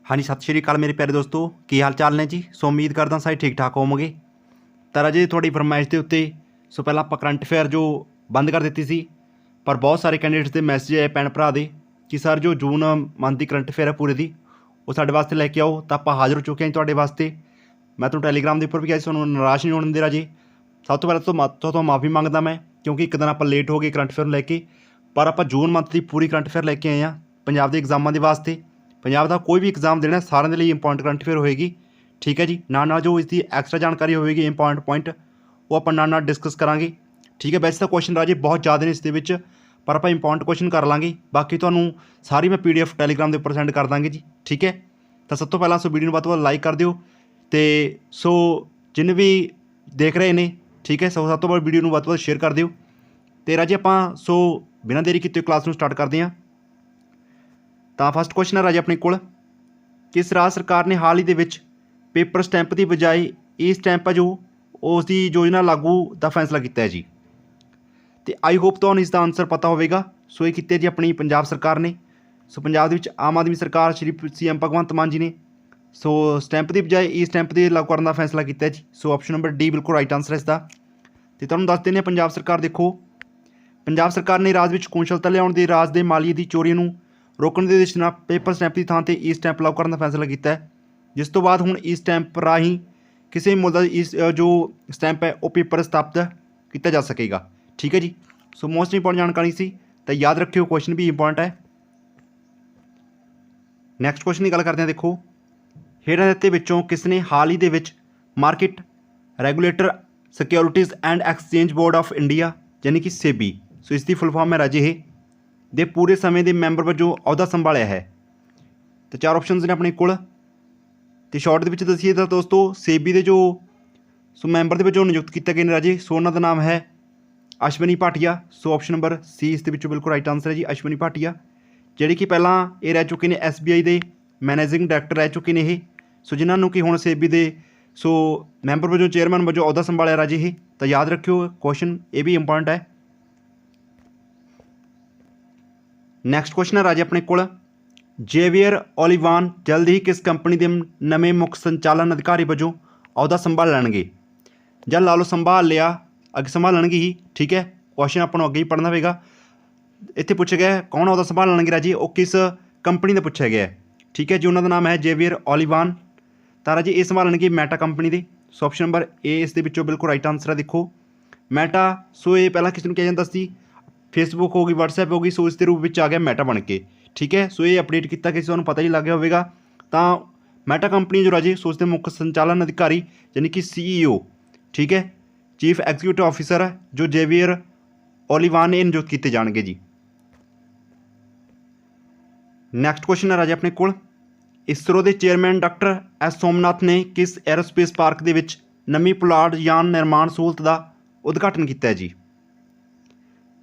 हाँ जी, सत श्री अकाल मेरे प्यारे दोस्तों, की हाल चाल ने जी। सो उम्मीद करदा सारे ठीक ठाक होवोगे। तो राजे थोड़ी फरमाइश के उत्ते सो पहला आपां करंट अफेयर जो बंद कर दी सी, पर बहुत सारे कैंਡੀਡੇਟਸ के मैसेज आए भैन भरा दे कि सर जो जून मंथ की करंट अफेयर है पूरे की वो साडे वास्ते लैके आओ। तो आपां हाज़र हो चुके हैं तुहाडे वास्ते। मैं तुहानूं टैलीग्राम के उपर भी किहा सी, तुहानूं निराश नहीं होने दे राजे। सब तो पहले तो माफ़ी मंगदा मैं, क्योंकि एक दिन आपां लेट हो गए करंट अफेयर लैके, पर आपां जून मंथ की पूरी करंट अफेयर लैके आए हैं पंजाब के एग्जामां के वास्ते। पंजाब का कोई भी एग्जाम देना सारे के लिए इंपॉर्टेंट करंट अफेयर होएगी, ठीक है जी। नाल जो इसकी एक्सट्रा जानकारी होएगी इंपॉर्टेंट पॉइंट वो आप नाल डिस्कस करांगे, ठीक है। वैसे तो क्वेश्चन राजे बहुत ज़्यादा ने इस पर आप इंपॉर्टेंट क्वेश्चन कर लाँगे। बाकी तो सारी मैं PDF टैलीग्राम के उपर सेंड कर देंगे जी, ठीक है। तो सब तो पहला सो वीडियो को लाइक कर दिओ, तो सो जिन्हें भी देख रहे हैं, ठीक है, सो सब तो बाद वीडियो को शेयर कर दिओ। तो राजे आप सो बिना देरी किए क्लास में स्टार्ट करते हैं। तो फस्ट क्वेश्चन है राजे अपने को, किस राज सरकार ने हाल ही दे विच पेपर स्टैंप की बजाय ई स्टैंप है जो उसकी योजना लागू का फैसला किया है जी। तो आई होप तो इसका आंसर पता होगा। सो ये किया जी अपनी पंजाब सरकार ने। सो पंजाब के आम आदमी सरकार श्री CM भगवंत मान जी ने सो स्टैंप की बजाय ई स्टैंप के लागू करने का फैसला किया जी। सो ऑप्शन नंबर डी बिल्कुल राइट आंसर है इसका। तो तुहानूं दस देने पंजाब सरकार, देखो पंजाब सरकार ने राज में कौशलता लियाउण दे राज के मालीए की चोरी नूं रोकण के उद्देश्य नाल पेपर स्टैंप की थां ते ई स्टैंप लागू करने का फैसला किया है, जिस तो बाद हुण ई स्टैंप राही किसी भी मुद्दा जो स्टैंप है वो पेपर स्थापित किया जा सकेगा, ठीक है जी। सो मोस्ट इंपॉर्टेंट जानकारी सी, तो याद रखियो क्वेश्चन भी इंपॉर्टेंट है। नैक्सट क्वेश्चन की गल करते हैं। देखो हेठां दित्ते विचों किसने हाल ही दे विच market regulator securities and exchange board of India यानी कि सेबी, सो इसकी फुल फॉर्म है राजे ये, दे पूरे समय के मैंबर वजों अहुदा संभालिया है। तो चार ऑप्शन ने अपने कोल। तो शॉर्ट के दसीए तो दोस्तों सेबी के जो सो मैंबर के वजों नियुक्त किए गए राजे, सो उन्होंने नाम है Ashwini Bhatia. So option number C इस बिल्कुल राइट आंसर है जी, अश्विनी भाटिया, जिहड़े कि पहला ये रह चुके हैं SBI के मैनेजिंग डायरैक्टर रह चुके हैं ये। सो जिन्होंने कि हुण सेबी के सो मैंबर वजों चेयरमैन वजों अहुदा संभालिया राजे ये। तो याद रखियो क्वेश्चन ये भी इंपॉर्टेंट है। नैक्सट क्वेश्चन है राजे अपने को, जेवियर ओलिवान जल्द ही किस कंपनी के नवे मुख्य संचालन अधिकारी वजों अहुदा संभाल लैणगे, ਜਾਂ ला लो संभाल लिया अगे संभालणगे ही, ठीक है। क्वेश्चन आपको अगे ही पढ़ना होगा। इत्थे पूछा गया कौन अहुदा संभालणगे राजी, वो किस कंपनी का पूछा गया है, ठीक है जी। उन्होंने नाम है जेवियर ओलिवान। तो राजी ये संभालणगे मैटा कंपनी के। सो ऑप्शन नंबर ए इस बिल्कुल राइट आंसर है। देखो मैटा, सो ये पहला किस कहा जाता सी, फेसबुक होगी, WhatsApp होगी, सो इस रूप में आ गया मैटा बन के, ठीक है। सो ये अपडेट किया किसी को पता ही लग गया होगा। तो मैटा कंपनी जो राजे सो उसके मुख्य संचालन अधिकारी यानी कि CEO, ठीक है, चीफ एग्जीक्यूटिव ऑफिसर है जो जेवियर ओलिवान ने नियुक्त किए जाएंगे जी। नैक्सट क्वेश्चन है राजे अपने को, इसरो के चेयरमैन डॉक्टर S सोमनाथ ने किस एरोस्पेस पार्क के नवी पुलाड़ यान निर्माण सहूलत का उद्घाटन किया है जी।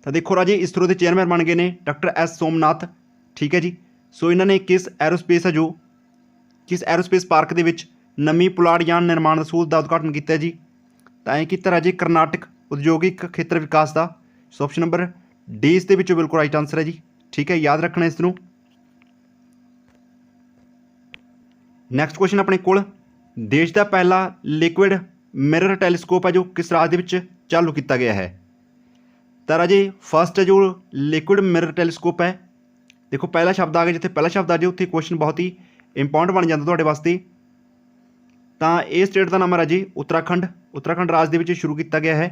तो देखो राजे इसरो के चेयरमैन बन गए हैं डॉक्टर S सोमनाथ, ठीक है जी। सो इन्होंने किस एरोस्पेस है जो किस एरोस्पेस पार्क के नवी पुलाड़ यान निर्माण सहूलत का उद्घाटन किया जी। तो ऐ किया राजे कर्नाटक उद्योगिक खेत्र विकास का। सो ऑप्शन नंबर डी इस बिल्कुल राइट आंसर है जी, ठीक है। याद रखना इसनों। नैक्सट क्वेश्चन अपने को, देश का पहला लिक्विड मिरर टैलीस्कोप है जो किस राज्य में चालू किया गया है। तो राजे फस्ट जो लिक्विड मिरर टैलीस्कोप है, देखो पहला शब्द आ गया, जिथे पहला शब्द आ जाए उत्थे क्वेश्चन बहुत ही इंपॉर्टेंट बन जाता तुहाडे वास्ते। तो ये स्टेट का नाम है राजे उत्तराखंड, उत्तराखंड राज के शुरू किया गया है,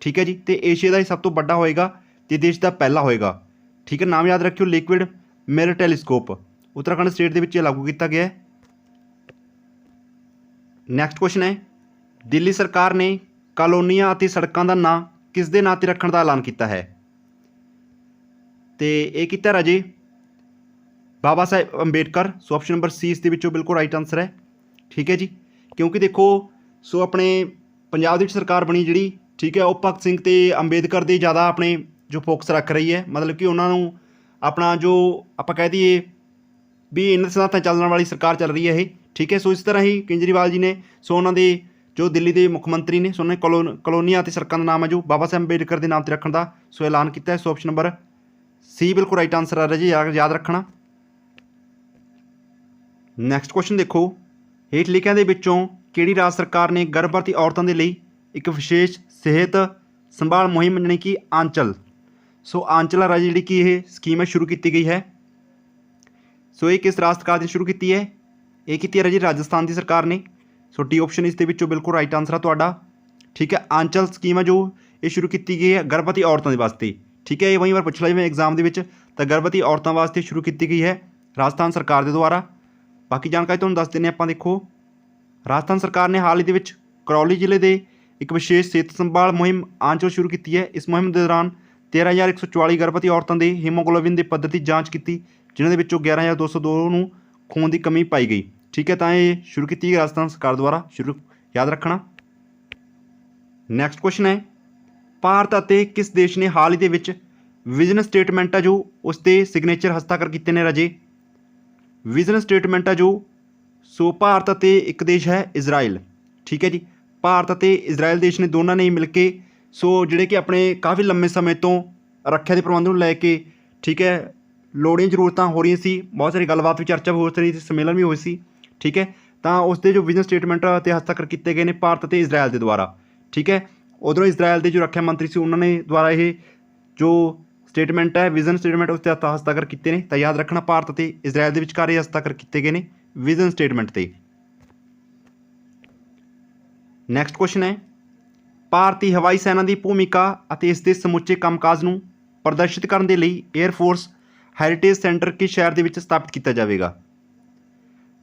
ठीक है जी। तो एशिया का ही सब तो बड़ा होएगा, तो देश का पहला होएगा, ठीक है। नाम याद रखियो liquid mirror telescope, Uttarakhand state के लागू किया गया है। नैक्सट क्वेश्चन है, दिल्ली सरकार ने कॉलोनियां और सड़कों का नाम किस दे नां ते रखने का ऐलान किया है। तो ये किया राजे Baba Saheb Ambedkar. So option number C इस बिल्कुल राइट आंसर है, ठीक है जी। क्योंकि देखो सो अपने पंजाब की सरकार बनी जी, ठीक है, वो भगत सिंह ते अंबेडकर के ज़्यादा अपने जो फोकस रख रही है, मतलब कि उन्होंने अपना जो आप कह दीए भी इन्होंने सिद्धांत चलने वाली सरकार चल रही है ये, ठीक है। सो इस तरह ही केजरीवाल जी ने सो उन्होंने जो दिल्ली के मुख्यमंत्री ने सो उन्होंने कॉलोनियां ते सड़कों का नाम है जो बाबा साहेब अंबेडकर के नाम से रखने का सो ऐलान किया है। सो ऑप्शन नंबर सी बिल्कुल राइट आंसर आ रहा जी, याद रखना। ਨੈਕਸਟ ਕੁਐਸਚਨ ਦੇਖੋ, ਹੇਠ ਲਿਖਿਆਂ ਦੇ ਵਿੱਚੋਂ ਕਿਹੜੀ ਰਾਜ ਸਰਕਾਰ ਨੇ ਗਰਭਵਤੀ ਔਰਤਾਂ ਦੇ ਲਈ ਇੱਕ ਵਿਸ਼ੇਸ਼ ਸਿਹਤ ਸੰਭਾਲ ਮੁਹਿੰਮ ਜਾਣੀ ਕਿ ਆਂਚਲ, ਸੋ ਆਂਚਲ ਰਾਜ ਜਿਹੜੀ ਕਿ ਇਹ ਸਕੀਮ ਹੈ ਸ਼ੁਰੂ ਕੀਤੀ ਗਈ ਹੈ। ਸੋ ਇਹ ਕਿਸ ਰਾਜ ਸਰਕਾਰ ਨੇ ਸ਼ੁਰੂ ਕੀਤੀ ਹੈ? ਇਹ ਕੀਤੀ ਹੈ ਰਾਜੀ ਰਾਜਸਥਾਨ ਦੀ ਸਰਕਾਰ ਨੇ। ਸੋ ਡੀ ਆਪਸ਼ਨ ਇਸ ਦੇ ਵਿੱਚੋਂ ਬਿਲਕੁਲ ਰਾਈਟ ਆਂਸਰ ਆ ਤੁਹਾਡਾ। ਠੀਕ ਹੈ, ਆਂਚਲ ਸਕੀਮ ਹੈ ਜੋ ਇਹ ਸ਼ੁਰੂ ਕੀਤੀ ਗਈ ਹੈ ਗਰਭਵਤੀ ਔਰਤਾਂ ਦੇ ਵਾਸਤੇ। ਠੀਕ ਹੈ, ਇਹ ਕਈ ਵਾਰ ਪੁੱਛ ਲਿਆ ਜਿਵੇਂ ਐਗਜ਼ਾਮ ਦੇ ਵਿੱਚ, ਤਾਂ ਗਰਭਵਤੀ ਔਰਤਾਂ ਵਾਸਤੇ ਸ਼ੁਰੂ ਕੀਤੀ ਗਈ ਹੈ ਰਾਜਸਥਾਨ ਸਰਕਾਰ ਦੇ ਦੁਆਰਾ। ਬਾਕੀ ਜਾਣਕਾਰੀ ਤੁਹਾਨੂੰ ਦੱਸ ਦਿੰਦੇ ਆਪਾਂ। ਦੇਖੋ, ਰਾਜਸਥਾਨ ਸਰਕਾਰ ਨੇ ਹਾਲ ਹੀ ਦੇ ਵਿੱਚ ਕਰੌਲੀ ਜ਼ਿਲ੍ਹੇ ਦੇ ਇੱਕ ਵਿਸ਼ੇਸ਼ ਸਿਹਤ ਸੰਭਾਲ ਮੁਹਿੰਮ ਆਂਚਲ ਸ਼ੁਰੂ ਕੀਤੀ ਹੈ। ਇਸ ਮੁਹਿੰਮ ਦੇ ਦੌਰਾਨ 13,144 ਗਰਭਵਤੀ ਔਰਤਾਂ ਦੇ ਹੀਮੋਗਲੋਬਿਨ ਦੇ ਪੱਧਰ ਦੀ ਜਾਂਚ ਕੀਤੀ, ਜਿਨ੍ਹਾਂ ਦੇ ਵਿੱਚੋਂ 11,202 ਨੂੰ ਖੂਨ ਦੀ ਕਮੀ ਪਾਈ ਗਈ। ਠੀਕ ਹੈ, ਤਾਂ ਇਹ ਸ਼ੁਰੂ ਕੀਤੀ ਗਈ ਰਾਜਸਥਾਨ ਸਰਕਾਰ ਦੁਆਰਾ, ਸ਼ੁਰੂ ਯਾਦ ਰੱਖਣਾ। ਨੈਕਸਟ ਕੁਐਸਚਨ ਹੈ, ਭਾਰਤ ਅਤੇ ਕਿਸ ਦੇਸ਼ ਨੇ ਹਾਲ ਹੀ ਦੇ ਵਿੱਚ ਵਿਜ਼ਨ ਸਟੇਟਮੈਂਟ ਹੈ ਜੋ ਉਸ ਦੇ ਸਿਗਨੇਚਰ ਹਸਤਾਖਰ ਕੀਤੇ ਨੇ ਰਾਜੇ? ਵਿਜ਼ਨ ਸਟੇਟਮੈਂਟ ਹੈ ਜੋ, ਸੋ ਭਾਰਤ ਅਤੇ ਇੱਕ ਦੇਸ਼ ਹੈ ਇਜ਼ਰਾਈਲ। ਠੀਕ ਹੈ ਜੀ, ਭਾਰਤ ਅਤੇ ਇਜ਼ਰਾਈਲ ਦੇਸ਼ ਨੇ ਦੋਨਾਂ ਨੇ ਮਿਲ ਕੇ ਸੋ ਜਿਹੜੇ ਕਿ ਆਪਣੇ ਕਾਫੀ ਲੰਮੇ ਸਮੇਂ ਤੋਂ ਰੱਖਿਆ ਦੇ ਪ੍ਰਬੰਧ ਨੂੰ ਲੈ ਕੇ, ਠੀਕ ਹੈ, ਲੋੜੀਆਂ ਜ਼ਰੂਰਤਾਂ ਹੋ ਰਹੀਆਂ ਸੀ, ਬਹੁਤ ਸਾਰੀ ਗੱਲਬਾਤ ਵੀ ਚਰਚਾ ਹੋ ਰਹੀ ਸੀ, ਸੰਮੇਲਨ ਵੀ ਹੋਏ ਸੀ। ਠੀਕ ਹੈ, ਤਾਂ ਉਸ ਦੇ ਜੋ ਵਿਜ਼ਨ ਸਟੇਟਮੈਂਟ 'ਤੇ ਹਸਤਾਖਰ ਕੀਤੇ ਗਏ ਨੇ ਭਾਰਤ ਅਤੇ ਇਜ਼ਰਾਈਲ ਦੇ ਦੁਆਰਾ। ਠੀਕ ਹੈ, ਉਧਰੋਂ ਇਜ਼ਰਾਈਲ ਦੇ ਜੋ ਰੱਖਿਆ ਮੰਤਰੀ ਸੀ ਉਹਨਾਂ ਨੇ ਦੁਆਰਾ ਇਹ ਜੋ ਸਟੇਟਮੈਂਟ ਹੈ ਵਿਜ਼ਨ ਸਟੇਟਮੈਂਟ ਉਸ 'ਤੇ ਹਸਤਾਖਰ ਕੀਤੇ ਨੇ। ਤਾਂ ਯਾਦ ਰੱਖਣਾ, ਭਾਰਤ ਅਤੇ ਇਜ਼ਰਾਈਲ ਦੇ ਵਿਚਕਾਰ ਇਹ ਹਸਤਾਖਰ ਕੀਤੇ ਗਏ ਨੇ ਵਿਜ਼ਨ ਸਟੇਟਮੈਂਟ 'ਤੇ। ਨੈਕਸਟ ਕੁਐਸਚਨ ਹੈ, ਭਾਰਤੀ ਹਵਾਈ ਸੈਨਾ ਦੀ ਭੂਮਿਕਾ ਅਤੇ ਇਸ ਦੇ ਸਮੁੱਚੇ ਕੰਮਕਾਜ ਨੂੰ ਪ੍ਰਦਰਸ਼ਿਤ ਕਰਨ ਦੇ ਲਈ 에ਅਰ ਫੋਰਸ ਹੈਰੀਟੇਜ ਸੈਂਟਰ ਕਿਸ ਸ਼ਹਿਰ ਦੇ ਵਿੱਚ ਸਥਾਪਿਤ ਕੀਤਾ ਜਾਵੇਗਾ?